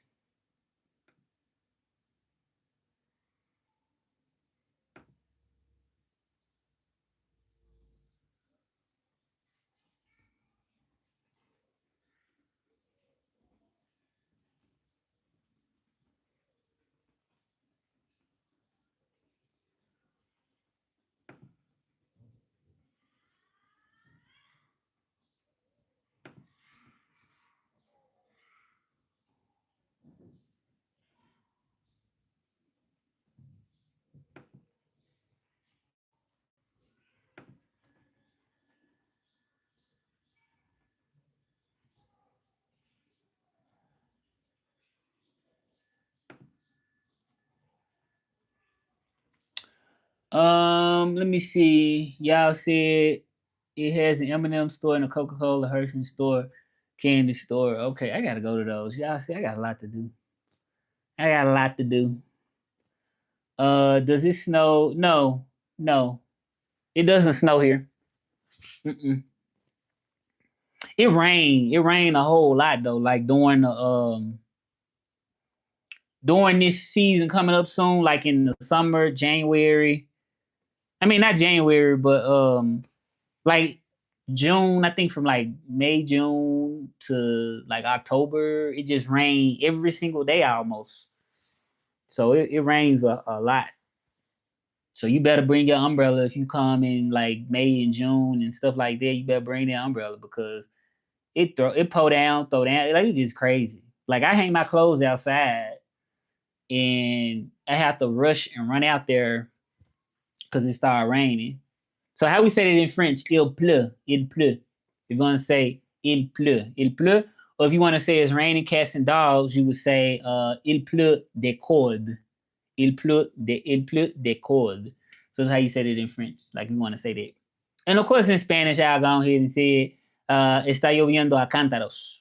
Let me see. Y'all said it has an M&M store and a Coca-Cola Hershey store. Candy store. Okay, I gotta go to those. Y'all see, I got a lot to do. I got a lot to do. Does it snow? No, no, it doesn't snow here. Mm-mm. It rained. It rained a whole lot though. Like during this season coming up soon, like in the summer, January. I mean, not January, but like June. I think from like May, June to like October, it just rained every single day almost. So it rains a lot. So you better bring your umbrella if you come in like May and June and stuff like that. You better bring that umbrella because it pour down, throw down. Like it's just crazy. Like I hang my clothes outside and I have to rush and run out there because it started raining. So how we say it in French? Il pleut, il pleut. You're gonna say il pleut. Or if you want to say it's raining cats and dogs, you would say il pleut des cordes. Il pleut des cordes. So that's how you said it in French. Like you want to say that. And of course in Spanish, I'll go ahead and say está lloviendo a cántaros.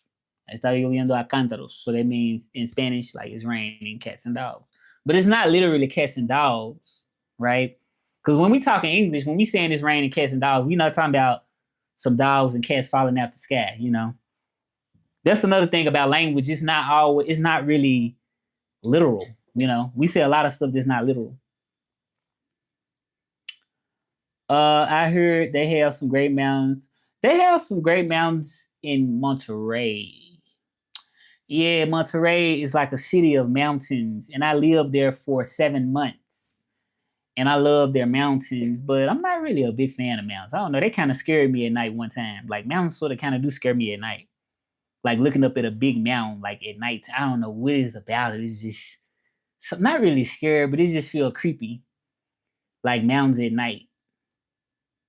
Está lloviendo a cántaros. So that means in Spanish, like it's raining cats and dogs. But it's not literally cats and dogs, right? Because when we talk in English, when we saying it's raining cats and dogs, we're not talking about some dogs and cats falling out the sky, you know. That's another thing about language. It's not really literal. You know, we say a lot of stuff that's not literal. I heard they have some great mountains. They have some great mountains in Monterey. Yeah, Monterey is like a city of mountains, and I lived there for 7 months. And I love their mountains, but I'm not really a big fan of mountains. I don't know. They kind of scared me at night one time. Like mountains sort of kind of do scare me at night. Like looking up at a big mountain, like at night. I don't know what it is about it. It's just not really scared, but it just feel creepy. Like mountains at night,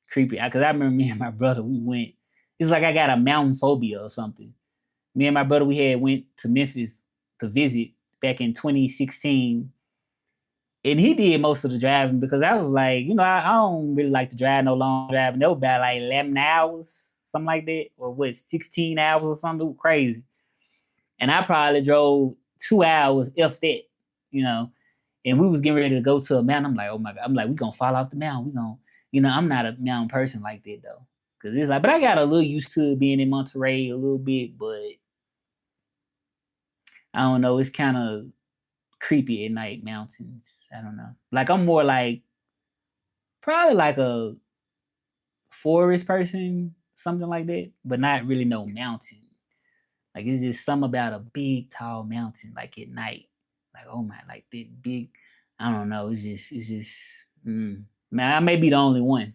creepy. Because I remember me and my brother, we went. It's like I got a mountain phobia or something. Me and my brother, we had went to Memphis to visit back in 2016, and he did most of the driving because I was like, you know, I don't really like to drive no long driving. They were about like 11 hours, something like that, or what, 16 hours or something. It was crazy. And I probably drove 2 hours, if that, you know. And we was getting ready to go to a mountain. I'm like, oh my God. I'm like, we gonna fall off the mountain. We gonna, you know, I'm not a mountain person like that though. Cause it's like, but I got a little used to being in Monterey a little bit, but I don't know, it's kind of creepy at night, mountains. I don't know. Like I'm more like probably like a forest person, something like that, but not really no mountain. Like it's just something about a big tall mountain, like at night. Like oh my, like that big. I don't know. It's just. Man, I may be the only one.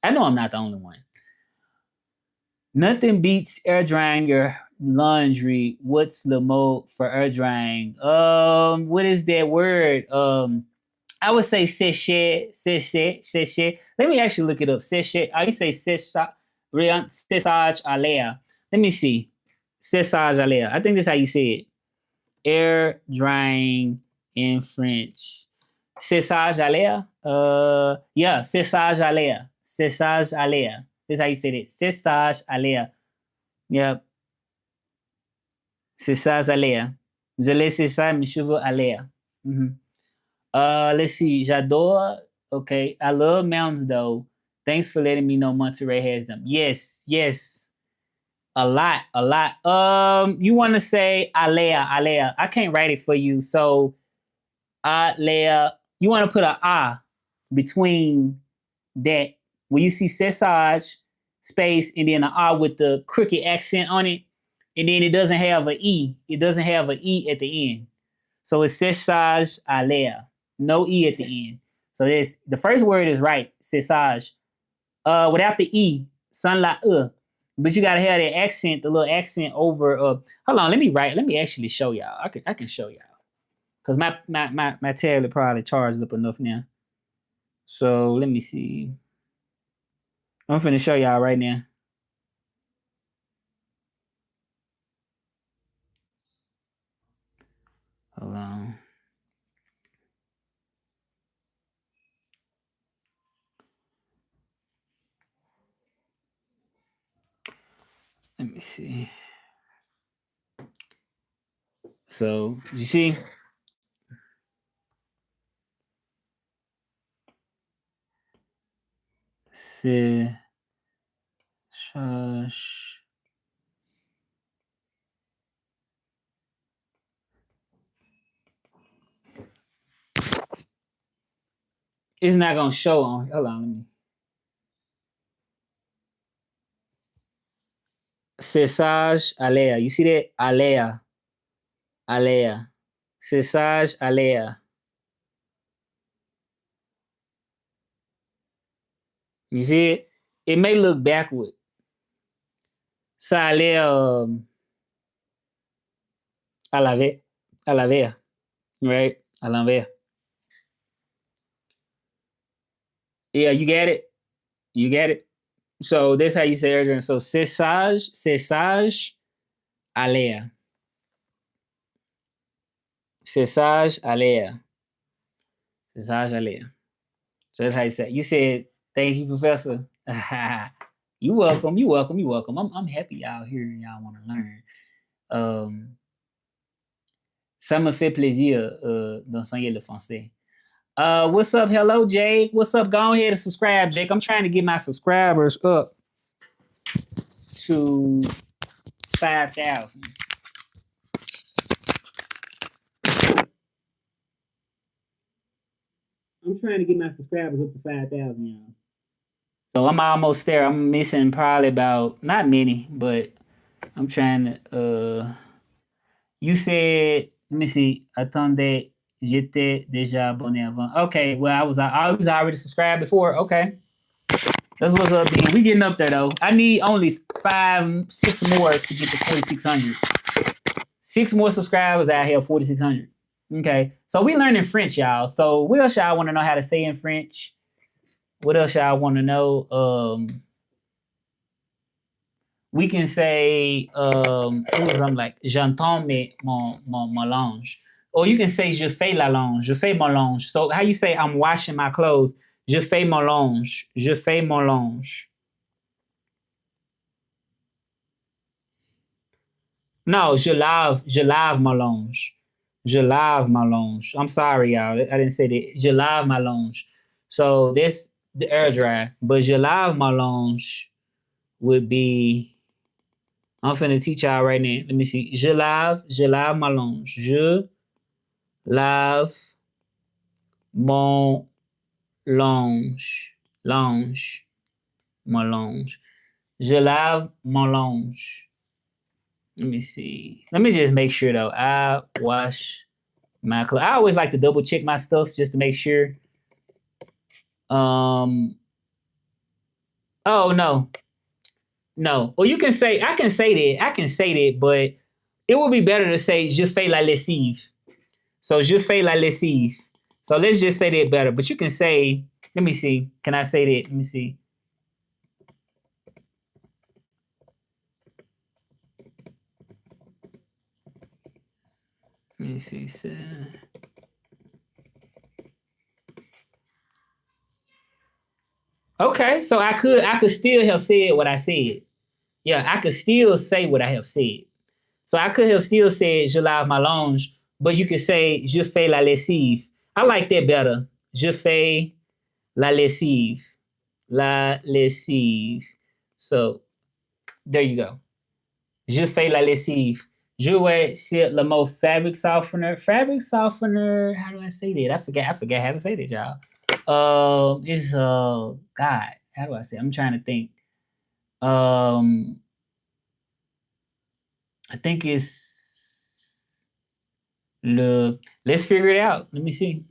I know I'm not the only one. Nothing beats air drying your laundry. What's the mode for air drying? What is that word? I would say sécher, sécher, sécher. Let me actually look it up. Sécher. I used to say séchage à l'air. Let me see. Séchage à l'air. I think that's how you say it. Air drying in French. Séchage à l'air. Yeah, séchage à l'air. Séchage à l'air. That's how you say it. Séchage à l'air. Yep. Séchage à l'air. Je laisse sécher mes cheveux à l'air. Mm-hmm. Let's see. J'adore. Okay. I love mountains though. Thanks for letting me know Monterey has them. Yes, yes. A lot, a lot. You want to say alea, alea. I can't write it for you. So alea. You want to put a between that. When you see cessage space and then an with the crooked accent on it, and then it doesn't have a e. It doesn't have an e at the end. So it's cessage alea. No e at the end. So this the first word is right, cessage. Without the e, son la but you gotta have that accent, the little accent over. Hold on, let me write. Let me actually show y'all. I can show y'all because my tablet probably charged up enough now. So let me see. I'm finna show y'all right now. Hold on. Let me see. So you see, séchage. It's not gonna show on. Hold on, let me. Séchage aléa. You see that? Aléa. Aléa. Séchage aléa. You see it? It may look backward. Ça allait à l'envers. À l'envers. Right? À l'envers. Yeah, you get it? You get it? So that's how you say urgent. So séchage aléa. Séchage aléa. Séchage aléa. So that's how you say it. You said, thank you, Professor. You welcome, you welcome, you welcome. I'm happy y'all here and y'all want to learn. Ça me fait plaisir d'enseigner le français. What's up? Hello, Jake. What's up? Go ahead and subscribe, Jake. I'm trying to get my subscribers up to 5,000. I'm trying to get my subscribers up to 5,000, y'all. So I'm almost there. I'm missing probably about, not many, but I'm trying to, you said, let me see, attendez, j'étais déjà abonné avant. Okay, well, I was already subscribed before. Okay. That's what's up, D. We getting up there, though. I need only 6 more to get to 4,600. 6 more subscribers out here, 4,600. Okay, so we learning French, y'all. So what else y'all want to know how to say in French? What else y'all want to know? We can say, I'm like, j'entends ma linge. Or you can say, je fais la linge, je fais mon linge. So how you say, I'm washing my clothes? Je fais mon linge, je fais mon linge. No, je lave ma linge. Je lave ma linge. I'm sorry, y'all. I didn't say that. Je lave ma linge. So this the air dry, but je lave ma linge would be. I'm finna teach y'all right now. Let me see. Je lave ma linge. Je lave mon linge. Linge. Mon linge. Je lave mon linge. Let me see. Let me just make sure though. I wash my clothes. I always like to double check my stuff just to make sure. Oh no. No. Well, you can say I can say that, but it would be better to say je fais la lessive. So je fais la lessive. So let's just say that better. But you can say, let me see. Can I say that? Let me see. Let me see. So. Okay, so I could still have said what I said. Yeah, I could still say what I have said. So I could have still said je lave ma linge, but you could say je fais la lessive. I like that better. Je fais la lessive. La lessive. So there you go. Je fais la lessive. Je vais sur le mot fabric softener. Fabric softener, how do I say that? I forget how to say that, y'all. It's God, how do I say it? I'm trying to think. I think it's let's figure it out. Let me see.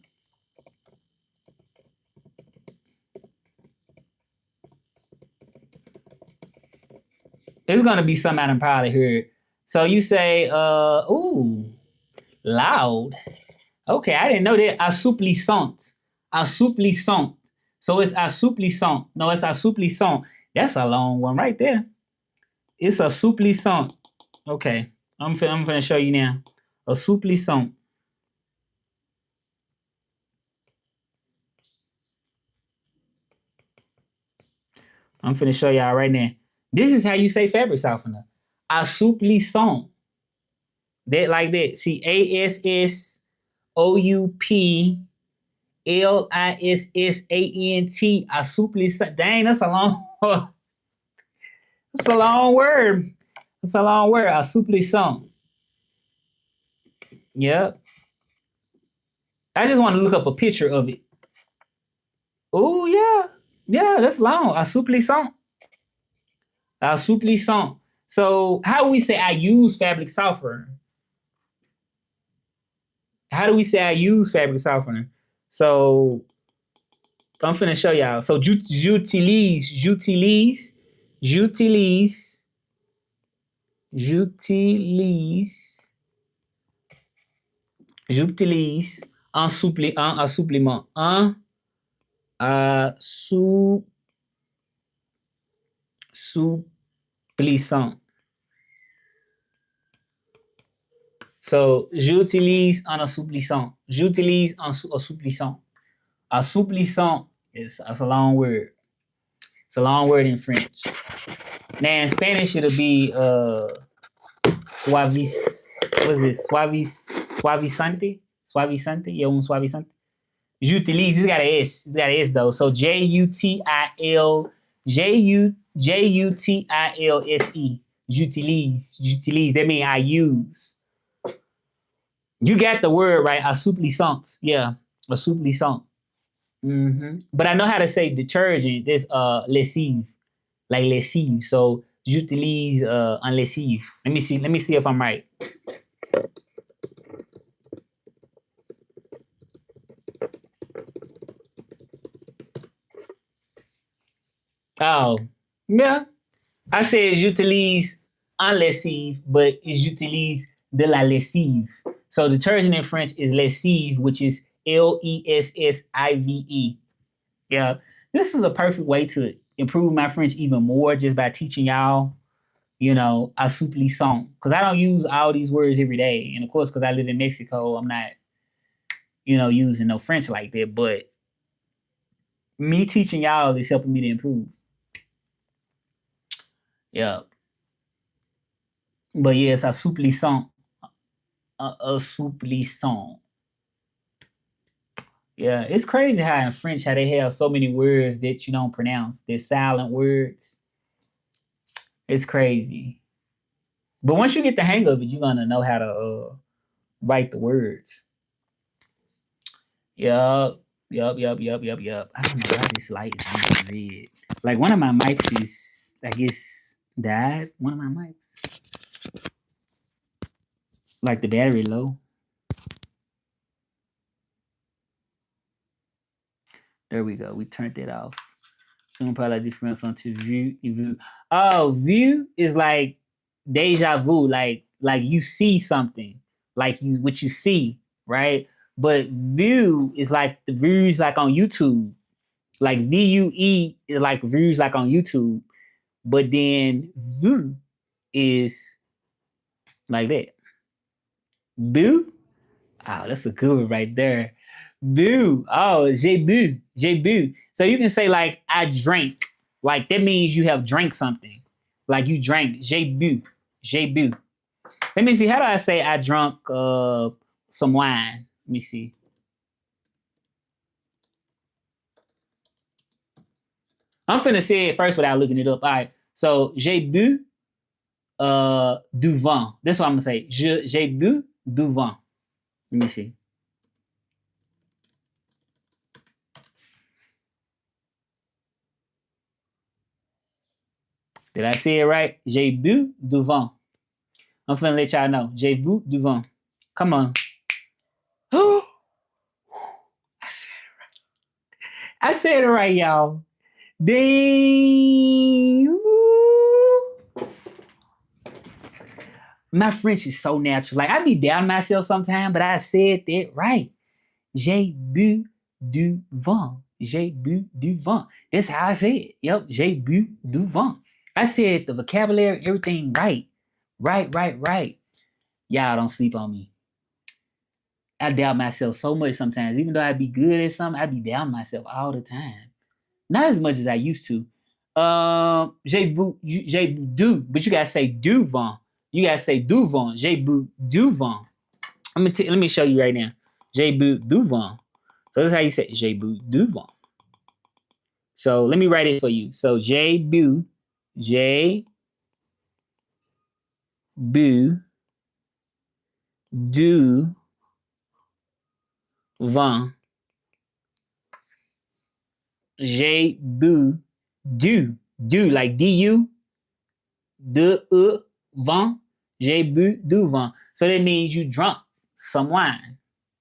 It's gonna be something I done probably heard. So you say, loud. Okay, I didn't know that. Assouplissant. Assouplissant. So it's assouplissant. No, it's assouplissant. That's a long one right there. It's assouplissant. Okay, I'm gonna show you now. Assouplissant. I'm finna show y'all right now. This is how you say fabric softener. Assouplissant. That like that. See, ASSOUPLISSANT. Assouplissant. Dang, that's a long. That's a long word. That's a long word. Assouplissant. Yep. I just want to look up a picture of it. Oh yeah, yeah, that's long. Assouplissant. Assouplissant. So how do we say I use fabric softener? How do we say I use fabric softener? So I'm finna show y'all. So j'utilise un supplément, assouplissant. So, j'utilise un assouplissant. J'utilise un assouplissant. Assouplissant is that's a long word. It's a long word in French. Now in Spanish it'll be suavis. What is this? Suavisante? Suavisante? Yeah, un suavisante. J'utilise. It's got an S. It's got an S though. So Jutilse. J'utilise. J'utilise. That means I use. You got the word right. Assouplissant. Yeah. Assouplissant. Mm-hmm. But I know how to say detergent. There's lessive. Like lessive. So j'utilise un lessive. Let me see. Let me see if I'm right. Oh, yeah. I said j'utilise un lessive, but it's j'utilise de la lessive. So detergent in French is lessive, which is Lessive. Yeah. This is a perfect way to improve my French even more just by teaching y'all, assouplissant. Because I don't use all these words every day. And of course, because I live in Mexico, I'm not, using no French like that. But me teaching y'all is helping me to improve. Yeah. But yes, assouplissant. Assouplissant. Yeah, it's crazy how in French how they have so many words that you don't pronounce. They're silent words. It's crazy. But once you get the hang of it, you're gonna know how to write the words. Yup. Yup. I don't know why this light is red. Like one of my mics is, I guess, died. One of my mics. Like the battery low. There we go. We turned it off. On parle la différence entre vue et vue. Oh, view is like deja vu, like you see something, like what you see, right? But view is like the views like on YouTube, like VUE is like views like on YouTube, but then view is like that. Boo. Oh, that's a good one right there. Boo. Oh, j'ai bu. J'ai bu. So you can say like I drank. Like that means you have drank something. Like you drank. J'ai bu. J'ai bu. Let me see. How do I say I drunk some wine? Let me see. I'm finna say it first without looking it up. All right. So j'ai bu du vin. That's what I'm gonna say. J'ai bu du vin. Let me see. Did I say it right? J'ai bu du vin. I'm finna let y'all know. J'ai bu du vin. Come on. I said it right. I said it right, y'all. Dang. My French is so natural. Like I be down myself sometimes, but I said that right. J'ai bu du vin. J'ai bu du vin. That's how I say it. Yep. J'ai bu du vin. I said the vocabulary, everything right. Right. Y'all don't sleep on me. I doubt myself so much sometimes. Even though I be good at something, I be down myself all the time. Not as much as I used to. J'ai du, but you gotta say du vent. You gotta say du vent. J'ai bu du vent. Let me show you right now. J'ai bu du vent. So this is how you say j'ai bu du vent. So let me write it for you. So j'ai bu du vent. J'ai bu du like du vent. J'ai bu du vent. So that means you drunk some wine.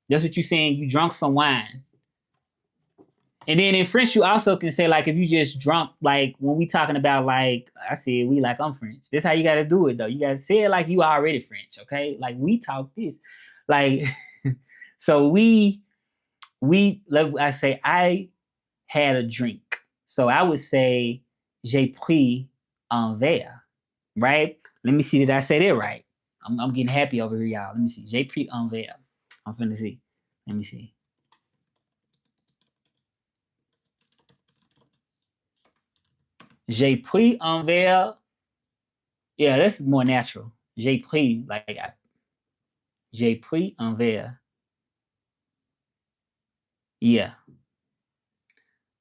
That's what you're saying. You drunk some wine. And then in French, you also can say like if you just drunk, like when we talking about like I said, we like I'm French. This how you gotta do it though. You gotta say it like you already French, okay? Like we talk this, like so I say I had a drink. So I would say j'ai pris un verre, right? Let me see that I say that right. I'm getting happy over here, y'all. Let me see. J'ai pris un verre. I'm finna see. Let me see. J'ai pris un verre. Yeah, that's more natural. J'ai pris, like, j'ai pris un verre. Yeah.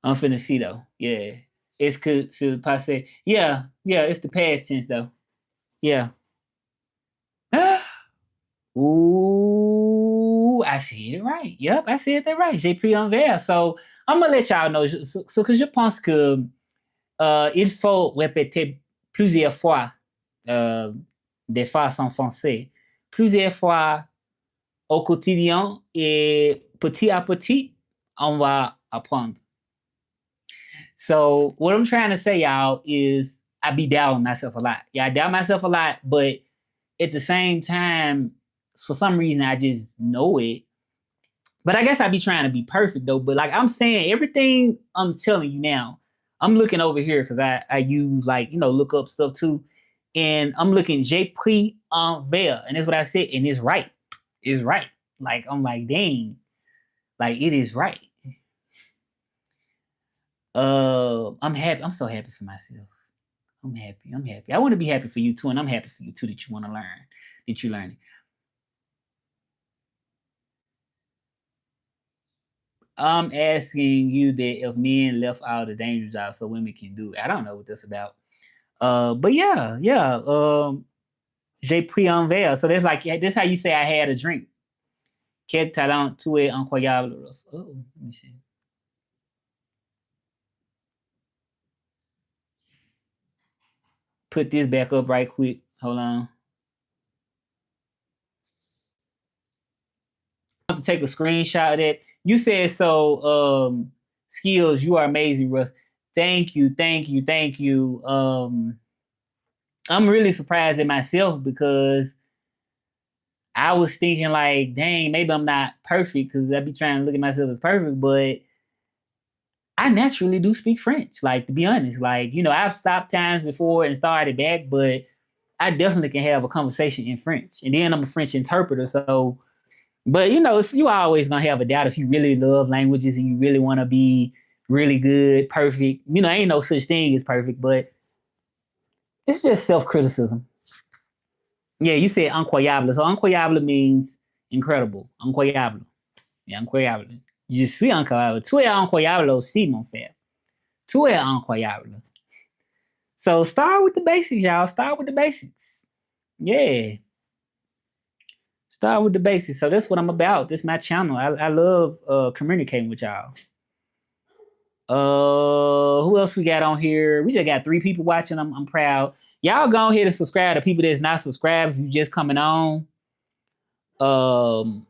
I'm finna see though. Yeah. It's que c'est passé. Yeah, it's the past tense though. Yeah. Ooh, I said it right. Yep, I said that right. J'ai pris un verre. So I'm gonna let y'all know. So que je pense que il faut répéter plusieurs fois des phrases en français, plusieurs fois au quotidien et petit à petit, on va apprendre. So what I'm trying to say, y'all, is I be doubting myself a lot. Yeah, I doubt myself a lot, but at the same time, for some reason, I just know it. But I guess I be trying to be perfect though. But like I'm saying, everything I'm telling you now, I'm looking over here because I use like look up stuff too, and I'm looking j'ai pris un verre, and that's what I said, and it's right. It's right. Like I'm like dang, like it is right. I'm happy. I'm so happy for myself. I'm happy. I'm happy. I want to be happy for you too, and I'm happy for you too that you want to learn, that you learn it. I'm asking you that if men left all the dangerous out so women can do it. I don't know what that's about. But yeah. J'ai pris un verre. So that's like that's how you say I had a drink. Quel talent tu es incroyable. Oh, let me see. Put this back up right quick. Hold on. I have to take a screenshot of that. You said so. Skills, you are amazing, Russ. Thank you. I'm really surprised at myself because I was thinking like, dang, maybe I'm not perfect because I be trying to look at myself as perfect, but I naturally do speak French. Like to be honest, like I've stopped times before and started back, but I definitely can have a conversation in French. And then I'm a French interpreter, so. But you always gonna have a doubt if you really love languages and you really want to be really good, perfect. Ain't no such thing as perfect, but it's just self criticism. Yeah, you said incroyable. So incroyable means incredible. Incroyable. Yeah, incroyable. Je suis incroyable. Tu es incroyable aussi, mon frère. Tu es incroyable. So start with the basics, y'all. Start with the basics. Yeah. Start with the basics. So that's what I'm about. This is my channel. I love communicating with y'all. Who else we got on here? We just got 3 people watching. I'm proud. Y'all go ahead and subscribe to people that's not subscribed. If you just coming on, go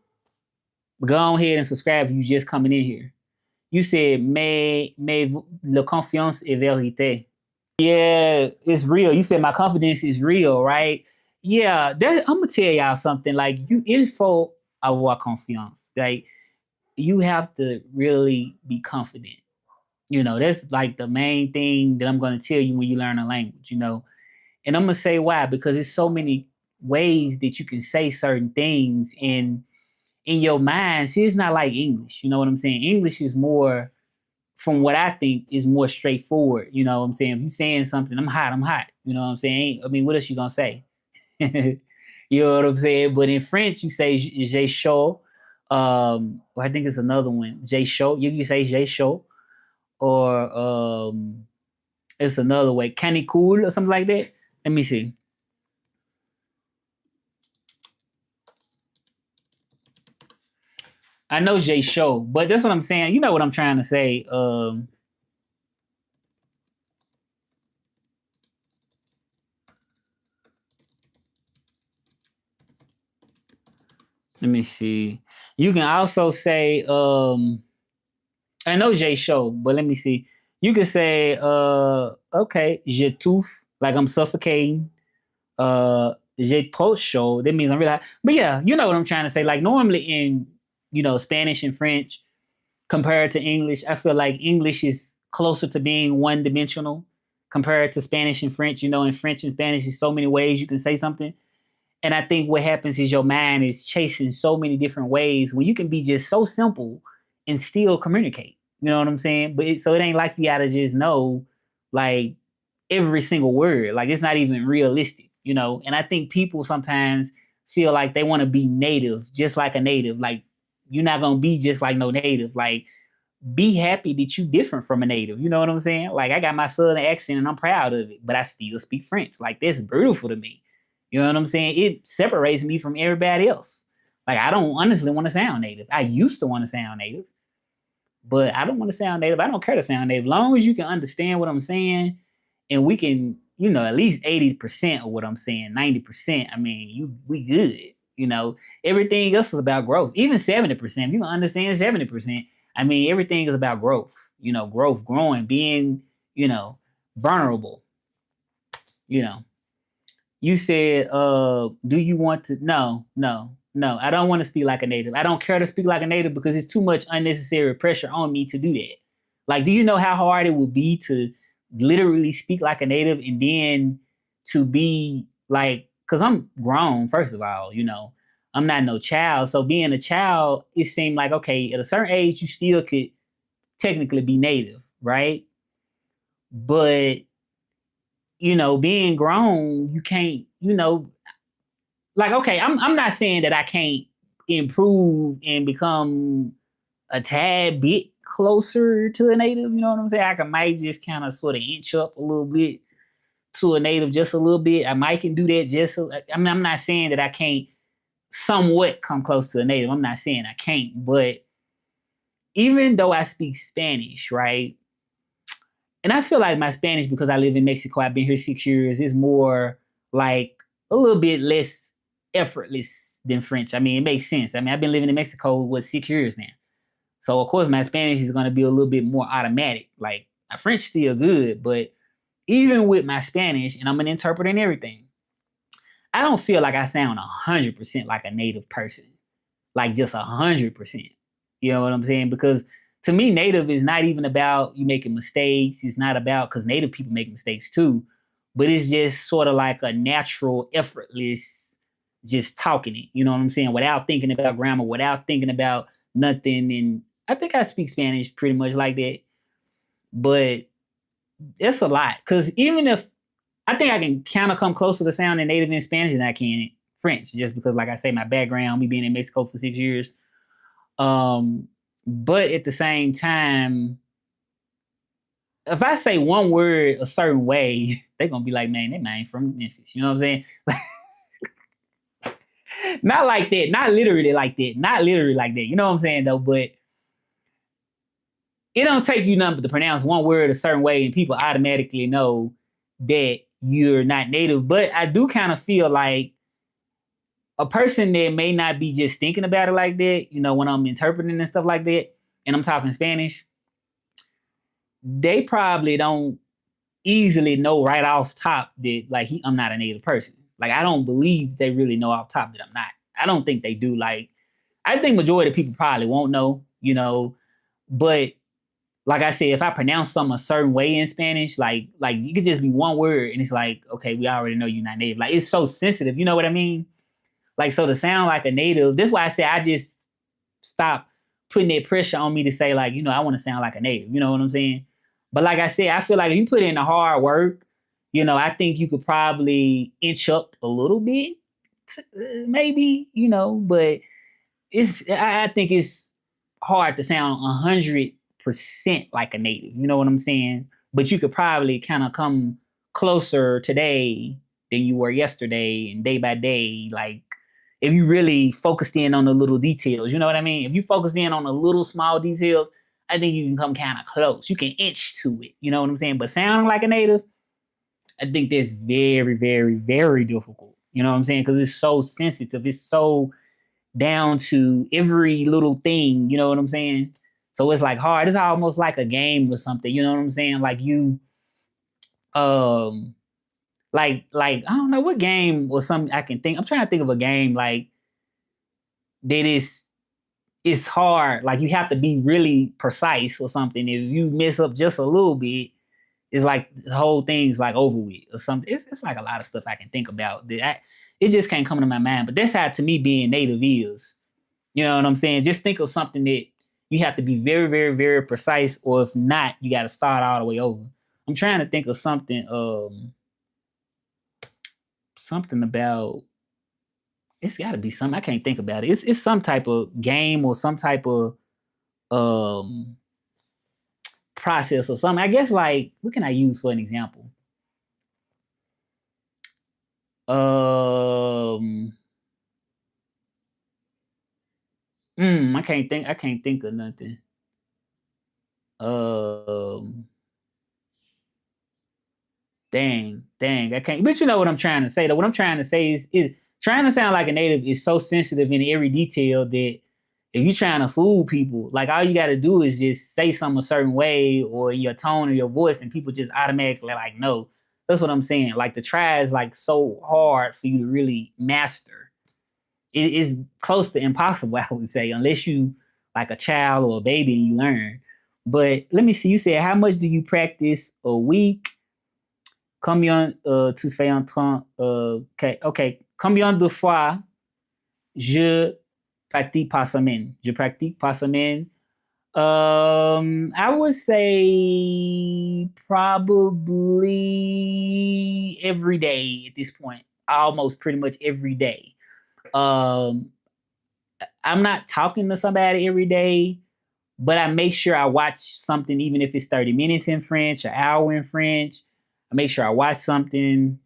ahead and subscribe if you just coming in here. You said mais la confiance est vérité. Yeah, it's real. You said my confidence is real, right? Yeah, I'm gonna tell y'all something. Like il faut avoir confiance. Like you have to really be confident. That's like the main thing that I'm going to tell you when you learn a language, And I'm going to say why, because there's so many ways that you can say certain things in your mind. See, it's not like English. You know what I'm saying? English is more, from what I think, is more straightforward. You know what I'm saying? If you're saying something, I'm hot. You know what I'm saying? I mean, what else you going to say? You know what I'm saying? But in French, you say j'ai chaud. I think it's another one. J'ai chaud. You can say j'ai chaud. Or it's another way. Canicule or something like that. Let me see. I know j'ai chaud, but that's what I'm saying. You know what I'm trying to say. Let me see. You can also say I know Jay show, but let me see. You could say okay, j'étouffe, like I'm suffocating. J'ai trop chaud. That means I'm really hot. But yeah, you know what I'm trying to say. Like normally in, Spanish and French compared to English, I feel like English is closer to being one dimensional compared to Spanish and French. In French and Spanish, there's so many ways you can say something. And I think what happens is your mind is chasing so many different ways when you can be just so simple and still communicate. You know what I'm saying? So it ain't like you gotta just know like every single word. Like it's not even realistic. And I think people sometimes feel like they want to be native, just like a native. Like you're not gonna be just like no native. Like be happy that you different from a native. You know what I'm saying? Like I got my southern accent and I'm proud of it, but I still speak French. Like that's beautiful to me. You know what I'm saying? It separates me from everybody else. Like I don't honestly want to sound native. I used to want to sound native, but I don't want to sound native. I don't care to sound native. As long as you can understand what I'm saying and we can, at least 80% of what I'm saying, 90%, I mean, we good. Everything else is about growth. Even 70%, if you can understand 70%, I mean, everything is about growth. Growth, growing, being, vulnerable, you know. You said, do you want to? No, no, no. I don't want to speak like a native. I don't care to speak like a native because it's too much unnecessary pressure on me to do that. Like, do you know how hard it would be to literally speak like a native and then to be like, because I'm grown, first of all, I'm not no child. So being a child, it seemed like, okay, at a certain age, you still could technically be native, right? But being grown, you can't, like okay, I'm not saying that I can't improve and become a tad bit closer to a native. You know what I'm saying? I might just kind of sort of inch up a little bit to a native, just a little bit. I might can do that. I mean, I'm not saying that I can't somewhat come close to a native. I'm not saying I can't, but even though I speak Spanish, right? And I feel like my Spanish, because I live in Mexico, I've been here 6 years, is more like a little bit less effortless than French. I mean, it makes sense. I mean, I've been living in Mexico, 6 years now? So, of course, my Spanish is going to be a little bit more automatic. Like, my French still good, but even with my Spanish, and I'm an interpreter and everything, I don't feel like I sound 100% like a native person. Like, just 100%. You know what I'm saying? Because to me, native is not even about you making mistakes. It's not about, because native people make mistakes too, but it's just sort of like a natural, effortless, just talking it. You know what I'm saying? Without thinking about grammar, without thinking about nothing. And I think I speak Spanish pretty much like that, but it's a lot. Because even if I think I can kind of come closer to sounding native in Spanish than I can French, just because, like I say, my background, me being in Mexico for 6 years. But at the same time, if I say one word a certain way, they're gonna be like, man, that man from Memphis. You know what I'm saying? Not like that, not literally like that, not literally like that. You know what I'm saying though? But it don't take you nothing to pronounce one word a certain way, and people automatically know that you're not native. But I do kind of feel like a person that may not be just thinking about it like that, when I'm interpreting and stuff like that, and I'm talking Spanish, they probably don't easily know right off top that like I'm not a native person. Like I don't believe they really know off top that I'm not. I don't think they do. Like I think majority of people probably won't know, but like I said, if I pronounce something a certain way in Spanish, like you could just be one word and it's like, okay, we already know you're not native. Like it's so sensitive, you know what I mean? Like so to sound like a native, that's why I say I just stop putting that pressure on me to say like, I want to sound like a native. You know what I'm saying? But like I said, I feel like if you put in the hard work, I think you could probably inch up a little bit, maybe, but I think it's hard to sound 100% like a native. You know what I'm saying? But you could probably kind of come closer today than you were yesterday and day by day. Like if you really focused in on the little details, you know what I mean? If you focused in on the little small details, I think you can come kind of close. You can inch to it. You know what I'm saying? But sounding like a native, I think that's very, very, very difficult. You know what I'm saying? Because it's so sensitive. It's so down to every little thing. You know what I'm saying? So it's like hard. It's almost like a game or something. You know what I'm saying? Like you, um, like I don't know what game or something I can think. I'm trying to think of a game like that is it's hard. Like you have to be really precise or something. If you mess up just a little bit, it's like the whole thing's like over with or something. It's like a lot of stuff I can think about that it just can't come to my mind. But that's how to me being native is. You know what I'm saying? Just think of something that you have to be very, very, very precise, or if not, you got to start all the way over. I'm trying to think of something, something about. It's got to be something I can't think about it. It's some type of game or some type of um process or something. I guess like what can I use for an example? Um, I can't think of nothing. Um, dang, I can't. But you know what I'm trying to say. Though what I'm trying to say is trying to sound like a native is so sensitive in every detail that if you're trying to fool people, like all you got to do is just say something a certain way or in your tone or your voice, and people just automatically like no. That's what I'm saying. Like the try is like so hard for you to really master. It is close to impossible, I would say, unless you like a child or a baby and you learn. But let me see. You said how much do you practice a week? Combien tu fais en temps? Ok. Combien de fois je pratique par semaine? Je pratique par semaine. I would say probably every day at this point. Almost pretty much every day. Um, I'm not talking to somebody every day, but I make sure I watch something, even if it's 30 minutes in French, an hour in French. I make sure I watch something.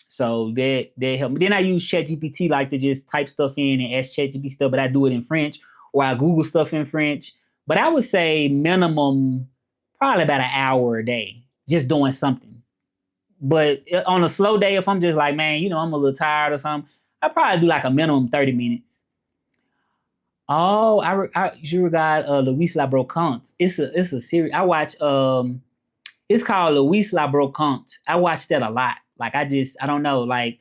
So that help me. Then I use ChatGPT like to just type stuff in and ask ChatGPT stuff, but I do it in French or I Google stuff in French. But I would say minimum probably about an hour a day, just doing something. But on a slow day, if I'm just like, man, I'm a little tired or something, I probably do like a minimum 30 minutes. Oh, you regard Louis La Brocante. It's a series. I watch it's called Louis La Brocante. I watch that a lot. Like I don't know, like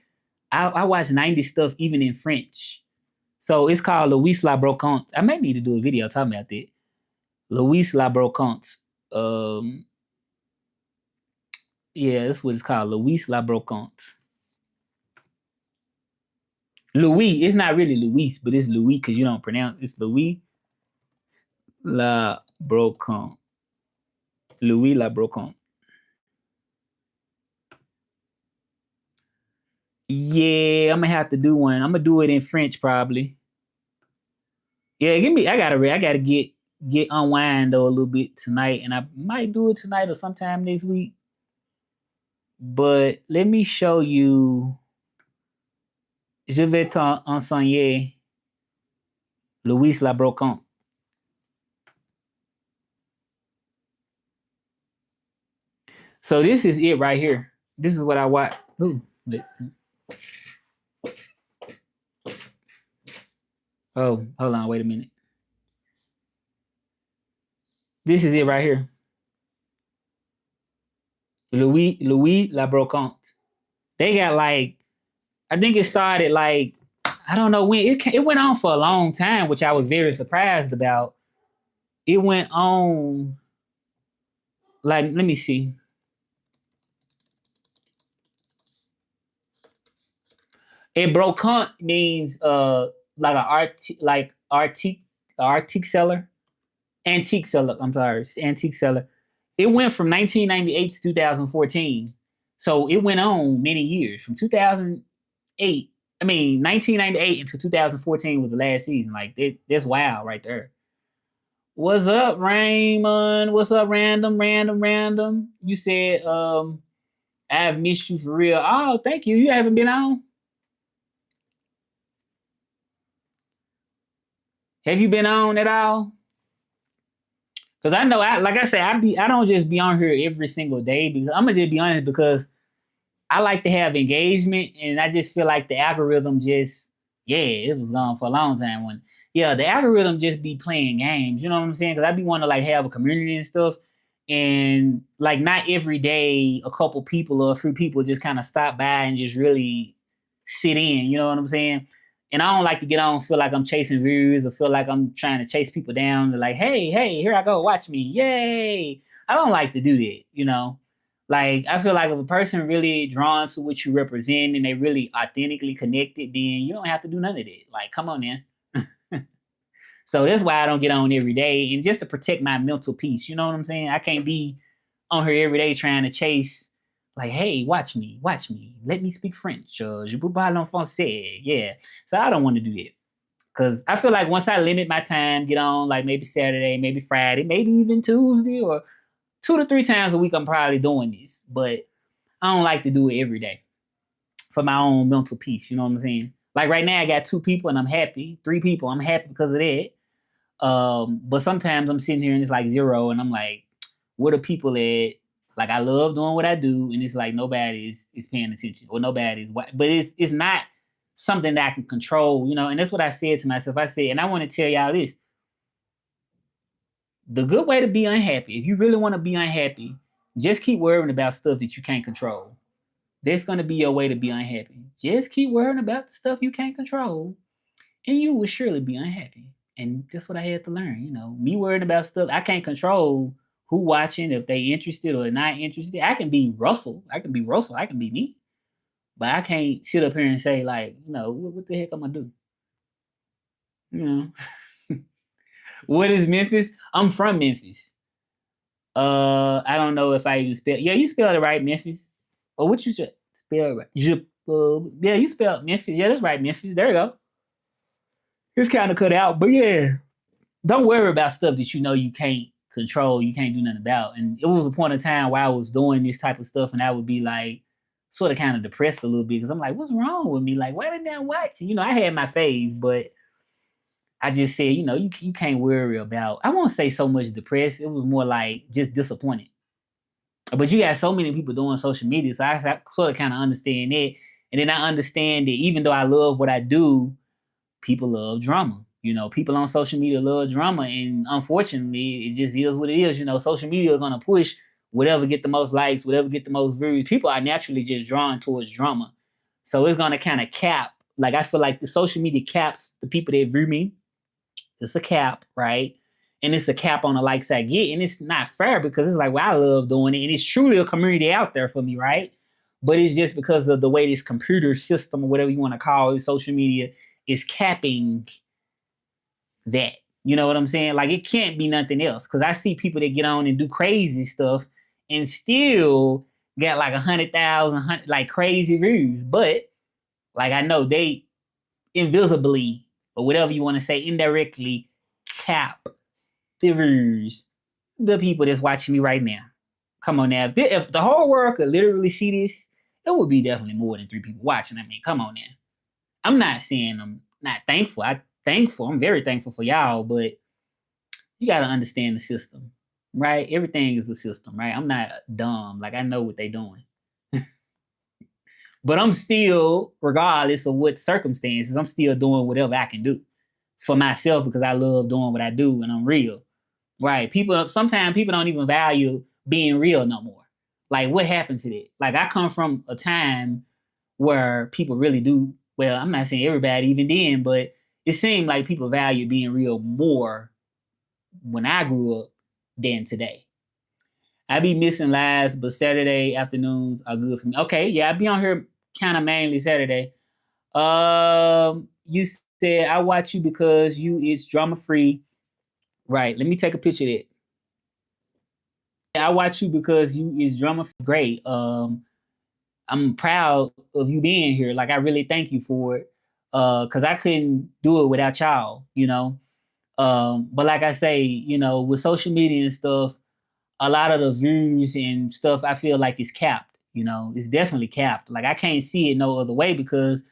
I watch 90s stuff even in French. So it's called Louis La Brocante. I may need to do a video talking about that. Louis La Brocante. Um yeah, that's what it's called. Louis La Brocante. Louis, it's not really Louis, but it's Louis because you don't pronounce it's Louis La Brocante. Louis La Brocante. Yeah, I'm gonna have to do one. I'm gonna do it in French probably. Yeah, give me. I gotta get unwind though a little bit tonight, and I might do it tonight or sometime next week. But let me show you. Je vais t'enseigner Louis La Brocante. So this is it right here. This is what I watch. Ooh, oh, hold on, wait a minute. This is it right here. Louis La Brocante. They got like I think it started like I don't know when it went on for a long time, which I was very surprised about. It went on like let me see. A brocante means like an antique seller. Antique seller. I'm sorry, antique seller. It went from 1998 to 2014. So it went on many years from 2008. I mean, 1998 into 2014 was the last season. Like that's wild right there. What's up, Raymond? What's up, random? You said I've missed you for real. Oh, thank you. You haven't been on? Have you been on at all? Because I know, like I said, I don't just be on here every single day. Because I'm gonna just be honest, because I like to have engagement, and I just feel like the algorithm just, yeah, it was gone for a long time. When, yeah, the algorithm just be playing games. You know what I'm saying? Because I be wanting to like have a community and stuff, and like not every day a couple people or a few people just kind of stop by and just really sit in. You know what I'm saying? And I don't like to get on, feel like I'm chasing views or feel like I'm trying to chase people down. To like, hey, here I go, watch me, yay! I don't like to do that. You know, like I feel like if a person really drawn to what you represent and they really authentically connected, then you don't have to do none of that. Like, come on, man. So that's why I don't get on every day, and just to protect my mental peace. You know what I'm saying? I can't be on here every day trying to chase, like, hey, watch me, let me speak French. Je peux parler en français. Yeah. So I don't want to do that. Because I feel like once I limit my time, get on like maybe Saturday, maybe Friday, maybe even Tuesday, or 2 to 3 times a week, I'm probably doing this. But I don't like to do it every day for my own mental peace. You know what I'm saying? Like right now, I got 2 people and I'm happy. 3 people, I'm happy because of that. But sometimes I'm sitting here and it's like 0, and I'm like, what are people at? Like I love doing what I do, and it's like nobody is paying attention, or nobody's. But it's not something that I can control, you know. And that's what I said to myself. I said, and I want to tell y'all this: the good way to be unhappy, if you really want to be unhappy, just keep worrying about stuff that you can't control. That's gonna be your way to be unhappy. Just keep worrying about the stuff you can't control, and you will surely be unhappy. And that's what I had to learn. You know, me worrying about stuff I can't control, who watching, if they interested or not interested. I can be Russell. I can be Russell. I can be me. But I can't sit up here and say like, you know, what the heck I'm gonna do? You know, what is Memphis? I'm from Memphis. I don't know if I even spell. Yeah, you spelled it right, Memphis. Or what you should spell right? Yeah, you spelled Memphis. Yeah, that's right, Memphis. There you go. It's kind of cut out, but yeah, don't worry about stuff that you know you can't control, you can't do nothing about. And it was a point in time where I was doing this type of stuff, and I would be like, sort of kind of depressed a little bit because I'm like, what's wrong with me? Like, why didn't I watch? You know, I had my phase, but I just said, you know, you can't worry about. I won't say so much depressed. It was more like just disappointed. But you got so many people doing social media, so I sort of kind of understand that. And then I understand that even though I love what I do, people love drama. You know, people on social media love drama, and unfortunately, it just is what it is. You know, social media is gonna push whatever get the most likes, whatever get the most views. People are naturally just drawn towards drama, so it's gonna kind of cap. Like I feel like the social media caps the people that view me. It's a cap, right? And it's a cap on the likes I get, and it's not fair because it's like, well, I love doing it, and it's truly a community out there for me, right? But it's just because of the way this computer system or whatever you want to call it, social media is capping that. You know what I'm saying? Like it can't be nothing else. Cause I see people that get on and do crazy stuff and still get like 100,000, like crazy views. But like I know they invisibly or whatever you want to say, indirectly cap the views, the people that's watching me right now. Come on now. If the whole world could literally see this, it would be definitely more than 3 people watching. I mean, come on now. I'm not saying I'm not thankful. I'm very thankful for y'all, but you gotta understand the system, right? Everything is a system, right? I'm not dumb. Like I know what they doing. But I'm still, regardless of what circumstances, I'm still doing whatever I can do for myself because I love doing what I do and I'm real. Right. People sometimes people don't even value being real no more. Like what happened to that? Like I come from a time where people really do, well, I'm not saying everybody even then, but it seemed like people value being real more when I grew up than today. I be missing lives, but Saturday afternoons are good for me. Okay, yeah, I be on here kind of mainly Saturday. You said I watch you because you is drama free. Right. Let me take a picture of that. I watch you because you is drama free. Great. I'm proud of you being here. Like I really thank you for it. Cause I couldn't do it without y'all, you know. But like I say, you know, with social media and stuff, a lot of the views and stuff I feel like it's capped, you know, it's definitely capped. Like I can't see it no other way because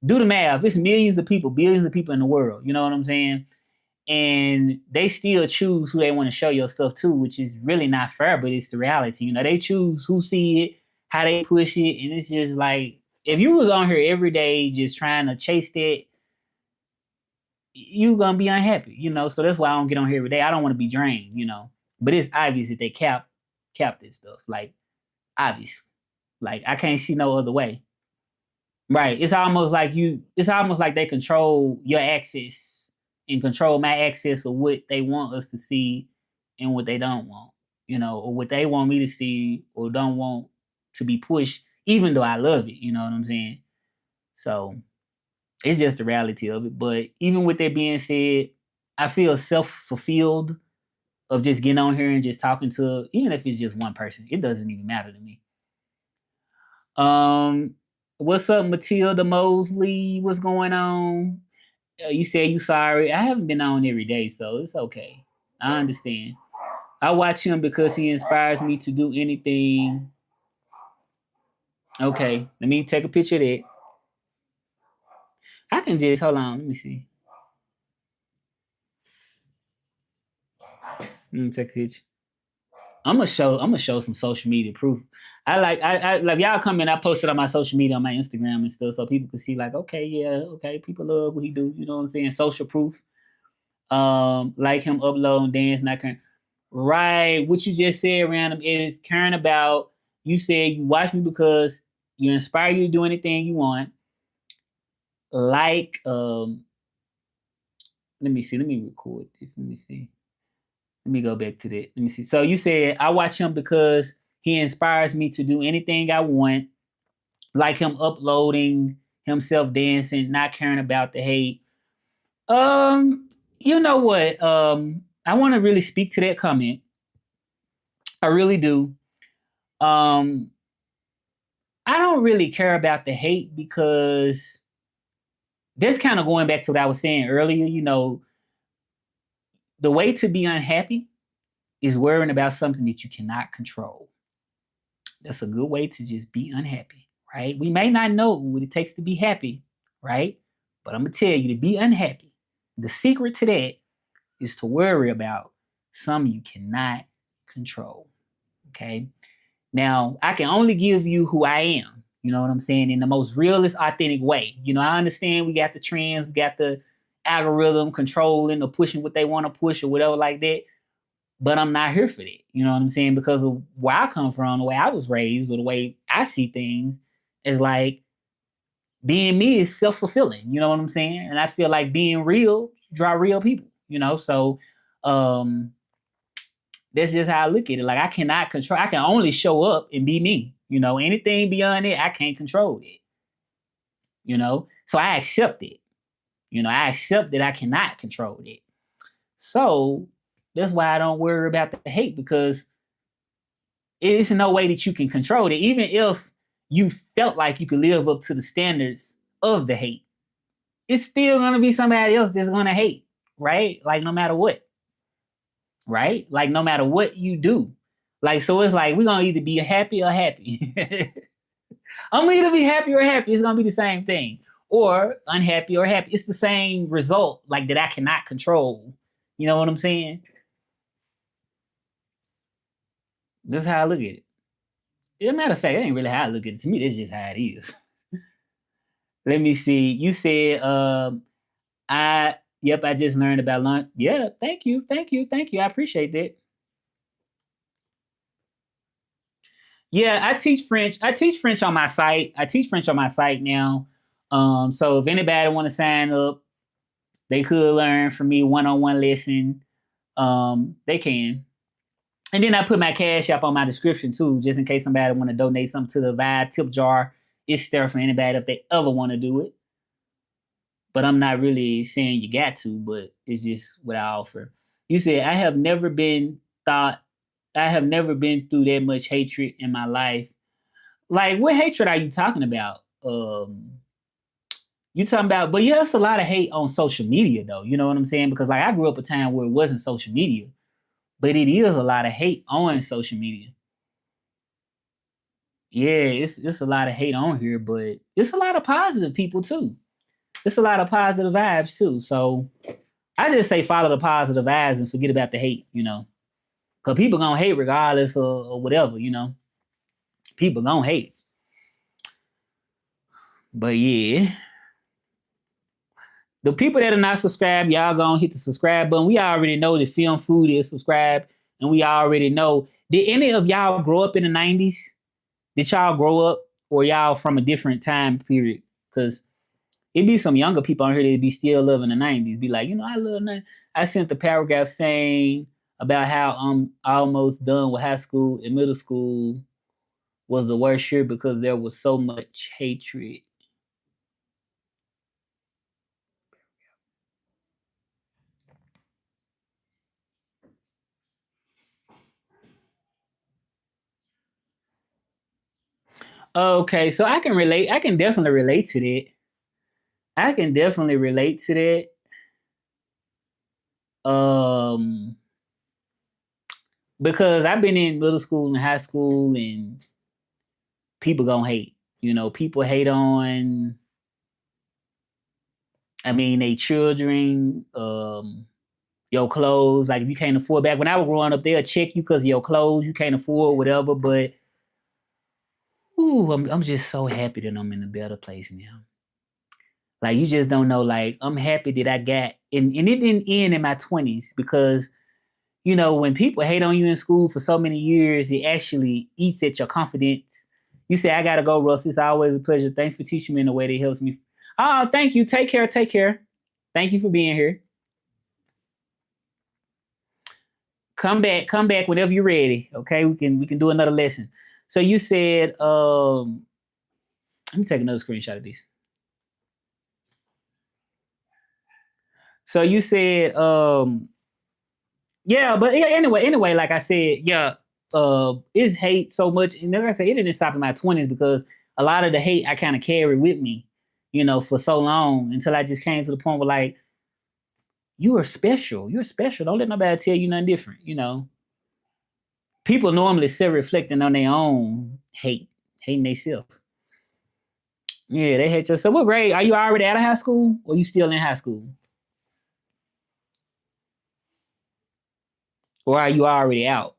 do the math, it's millions of people, billions of people in the world, you know what I'm saying? And they still choose who they want to show your stuff to, which is really not fair, but it's the reality. You know, they choose who see it, how they push it, and it's just like if you was on here every day just trying to chase that, you gonna be unhappy, you know. So that's why I don't get on here every day. I don't want to be drained, you know. But it's obvious that they cap this stuff. Like obvious. Like I can't see no other way. Right. It's almost like they control your access and control my access of what they want us to see and what they don't want. You know, or what they want me to see or don't want to be pushed, even though I love it, you know what I'm saying? So it's just the reality of it. But even with that being said, I feel self fulfilled of just getting on here and just talking to, even if it's just one person, it doesn't even matter to me. Um, what's up, Matilda Mosley? What's going on? You said you sorry. I haven't been on every day, so it's okay. I understand. I watch him because he inspires me to do anything. Okay, let me take a picture of that. I can just hold on. Let me see. Let me take a picture. I'm gonna show some social media proof. I like y'all come in, I posted on my social media on my Instagram and stuff so people can see like, okay, yeah, okay, people love what he do, you know what I'm saying? Social proof. Like him uploading dance, not caring. Right. What you just said, random, is caring about you said you watch me because you inspire you to do anything you want. Like let me see, let me record this. Let me see. Let me go back to that. Let me see. So you said I watch him because he inspires me to do anything I want, like him uploading himself dancing, not caring about the hate. You know what? I want to really speak to that comment. I really do. Um, I don't really care about the hate because that's kind of going back to what I was saying earlier. You know, the way to be unhappy is worrying about something that you cannot control. That's a good way to just be unhappy, right? We may not know what it takes to be happy, right? But I'm gonna tell you to be unhappy. The secret to that is to worry about something you cannot control. Okay. Now, I can only give you who I am, you know what I'm saying, in the most realist, authentic way. You know, I understand we got the trends, we got the algorithm controlling or pushing what they want to push or whatever like that. But I'm not here for that. You know what I'm saying? Because of where I come from, the way I was raised, or the way I see things, is like being me is self fulfilling. You know what I'm saying? And I feel like being real draw real people. You know, so um, that's just how I look at it. Like I cannot control. I can only show up and be me. You know, anything beyond it, I can't control it. You know, so I accept it. You know, I accept that I cannot control it. So that's why I don't worry about the hate because it's no way that you can control it. Even if you felt like you could live up to the standards of the hate, it's still gonna be somebody else that's gonna hate, right? Like no matter what, right? Like no matter what you do. Like so it's like we're gonna either be happy or happy. I'm gonna either be happy or happy. It's gonna be the same thing. Or unhappy or happy. It's the same result, like that I cannot control. You know what I'm saying? That's how I look at it. As a matter of fact, that ain't really how I look at it. To me, that's just how it is. Let me see. You said, yep, I just learned about lunch. Yeah, thank you, thank you, thank you. I appreciate that. Yeah, I teach French. I teach French on my site. I teach French on my site now. So if anybody want to sign up, they could learn from me one-on-one lesson. They can. And then I put my cash app on my description too, just in case somebody want to donate something to the Vibe tip jar. It's there for anybody if they ever want to do it. But I'm not really saying you got to, but it's just what I offer. You said I have never been through that much hatred in my life. Like, what hatred are you talking about? You talking about, but yeah, it's a lot of hate on social media though. You know what I'm saying? Because like I grew up a time where it wasn't social media, but it is a lot of hate on social media. Yeah, it's a lot of hate on here, but it's a lot of positive people too. It's a lot of positive vibes too. So I just say follow the positive vibes and forget about the hate, you know. Cause people gonna hate regardless or whatever, you know. People gonna hate. But yeah. The people that are not subscribed, y'all gonna hit the subscribe button. We already know that Film Food is subscribed, and we already know. Did any of y'all grow up in the 90s? Did y'all grow up or y'all from a different time period? Because it be some younger people on here that be still loving the 90s. Be like, you know, I love 90s. I sent the paragraph saying about how I'm almost done with high school and middle school was the worst year because there was so much hatred. Okay, so I can relate. I can definitely relate to that. I can definitely relate to that. Because I've been in middle school and high school, and people gonna hate. You know, people hate on. I mean, they children, your clothes. Like if you can't afford back when I was growing up, they'll check you because of your clothes. You can't afford whatever. But ooh, I'm just so happy that I'm in a better place now. Like you just don't know. Like I'm happy that I got, and it didn't end in my 20s because you know, when people hate on you in school for so many years, it actually eats at your confidence. You say, I gotta go, Russ. It's always a pleasure. Thanks for teaching me in a way that helps me. Oh, thank you. Take care. Take care. Thank you for being here. Come back whenever you're ready. Okay, we can do another lesson. So you said, let me take another screenshot of this. So you said, yeah, but yeah, anyway, like I said, yeah, it's hate so much. And like I said, it didn't stop in my 20s because a lot of the hate I kind of carried with me, you know, for so long until I just came to the point where like, you are special. You're special. Don't let nobody tell you nothing different, you know. People normally self-reflecting on their own hate, hating themselves. Yeah, they hate yourself. What grade? Are you already out of high school or you still in high school? Or are you already out?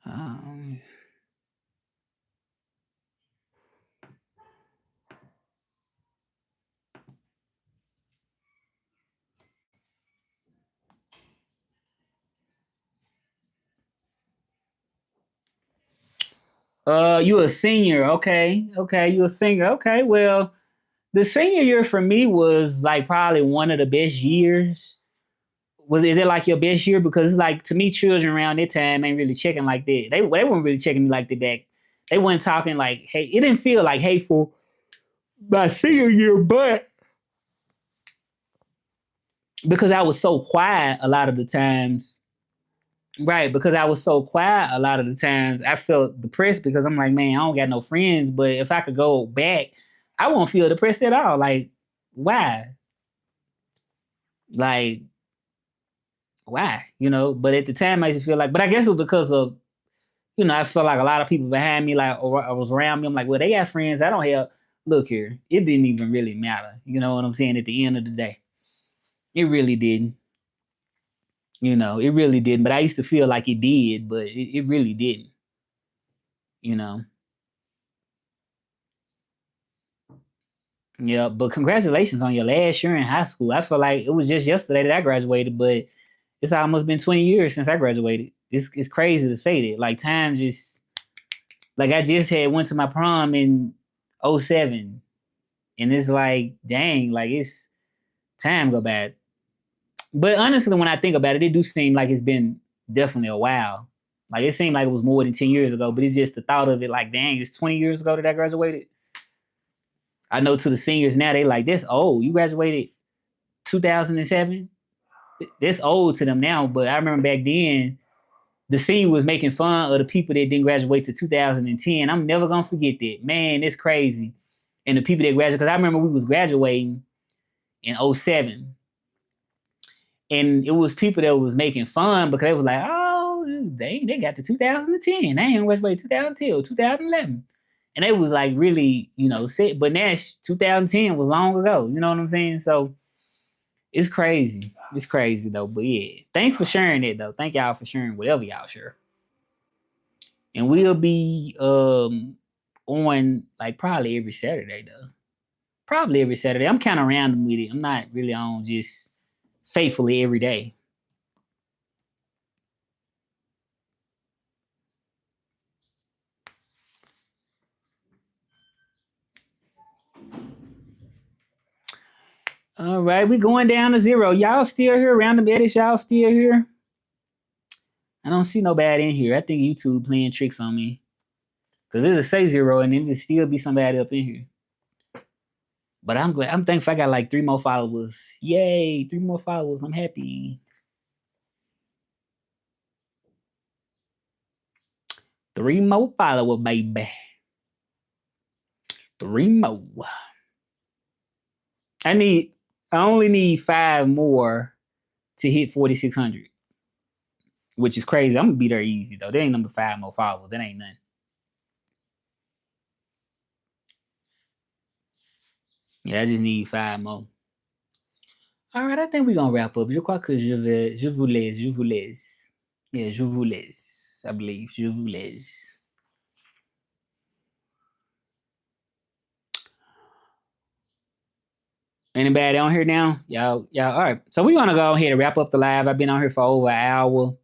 Um, you a senior, okay. Okay, you a senior. Okay, well, the senior year for me was like probably one of the best years. Was it like your best year? Because it's like to me, children around that time ain't really checking like that. They weren't really checking me like that back. They weren't talking like hey. It didn't feel like hateful my senior year, but because I was so quiet a lot of the times, right? Because I was so quiet a lot of the times, I felt depressed because I'm like, man, I don't got no friends. But if I could go back, I won't feel depressed at all. Like, why? Like, why? You know, but at the time I used to feel like, but I guess it was because of, you know, I felt like a lot of people behind me, like, or was around me. I'm like, well, they got friends. I don't have, look here, it didn't even really matter. You know what I'm saying? At the end of the day, it really didn't. You know, it really didn't. But I used to feel like it did, but it really didn't, you know. Yeah, but congratulations on your last year in high school. I feel like it was just yesterday that I graduated, but it's almost been 20 years since I graduated. It's crazy to say that. Like time just like I just had went to my prom in '07, and it's like dang, like it's time go bad. But honestly, when I think about it, it do seem like it's been definitely a while. Like it seemed like it was more than 10 years ago, but it's just the thought of it like dang, it's 20 years ago that I graduated. I know to the seniors now, they like, that's old. You graduated 2007? That's old to them now. But I remember back then, the scene was making fun of the people that didn't graduate to 2010. I'm never gonna forget that. Man, it's crazy. And the people that graduated, because I remember we was graduating in '07, and it was people that was making fun because they was like, oh, they got to 2010. They ain't graduated 2010 or 2011. And they was like really, sick. But now 2010 was long ago. You know what I'm saying? So it's crazy. It's crazy though. But yeah, thanks for sharing it though. Thank y'all for sharing whatever y'all share. And we'll be on like probably every Saturday though. Probably every Saturday. I'm kind of random with it. I'm not really on just faithfully every day. All right, we going down to 0. Y'all still here? Random edits, y'all still here? I don't see nobody in here. I think YouTube playing tricks on me. Cause there's a say 0 and then there still be somebody up in here. But I'm glad. I'm thankful I got like 3 more followers. Yay, 3 more followers. I'm happy. 3 more followers, baby. 3 more. I only need 5 more to hit 4,600. Which is crazy. I'm gonna be there easy though. There ain't number 5 more followers. That ain't nothing. Yeah, I just need 5 more. All right, I think we're gonna wrap up. Je crois que je vous laisse. Yeah, je vous laisse. I believe. Je vous laisse. Anybody on here now? Y'all. All right. So we're gonna go ahead and wrap up the live. I've been on here for over an hour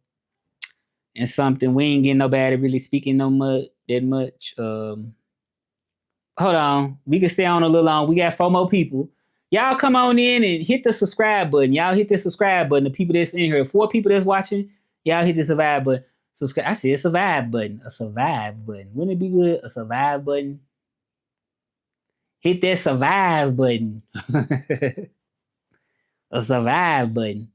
and something. We ain't getting nobody really speaking that much. Hold on. We can stay on a little long. We got 4 more people. Y'all come on in and hit the subscribe button. Y'all hit the subscribe button. The people that's in here, 4 people that's watching, y'all hit the survive button. Subscribe. I said survive button. A survive button. Wouldn't it be good? A survive button. Hit that survive button. A survive button.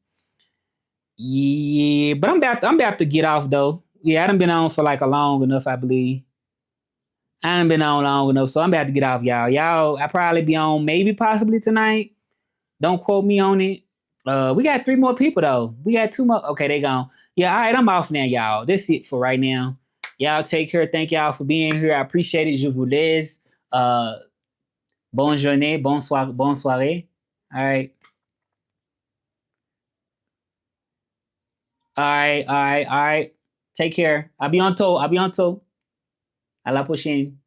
Yeah, but I'm about to get off though. Yeah, I done been on for like a long enough, I believe. I haven't been on long enough, so I'm about to get off, y'all. I probably be on maybe possibly tonight. Don't quote me on it. We got 3 more people though. We got 2 more. Okay, they gone. Yeah, all right, I'm off now, y'all. That's it for right now. Y'all take care. Thank y'all for being here. I appreciate it. Je vous laisse. Bonne journée, bonne soirée. All right. All right. Take care. I'll be on tour. À la prochaine.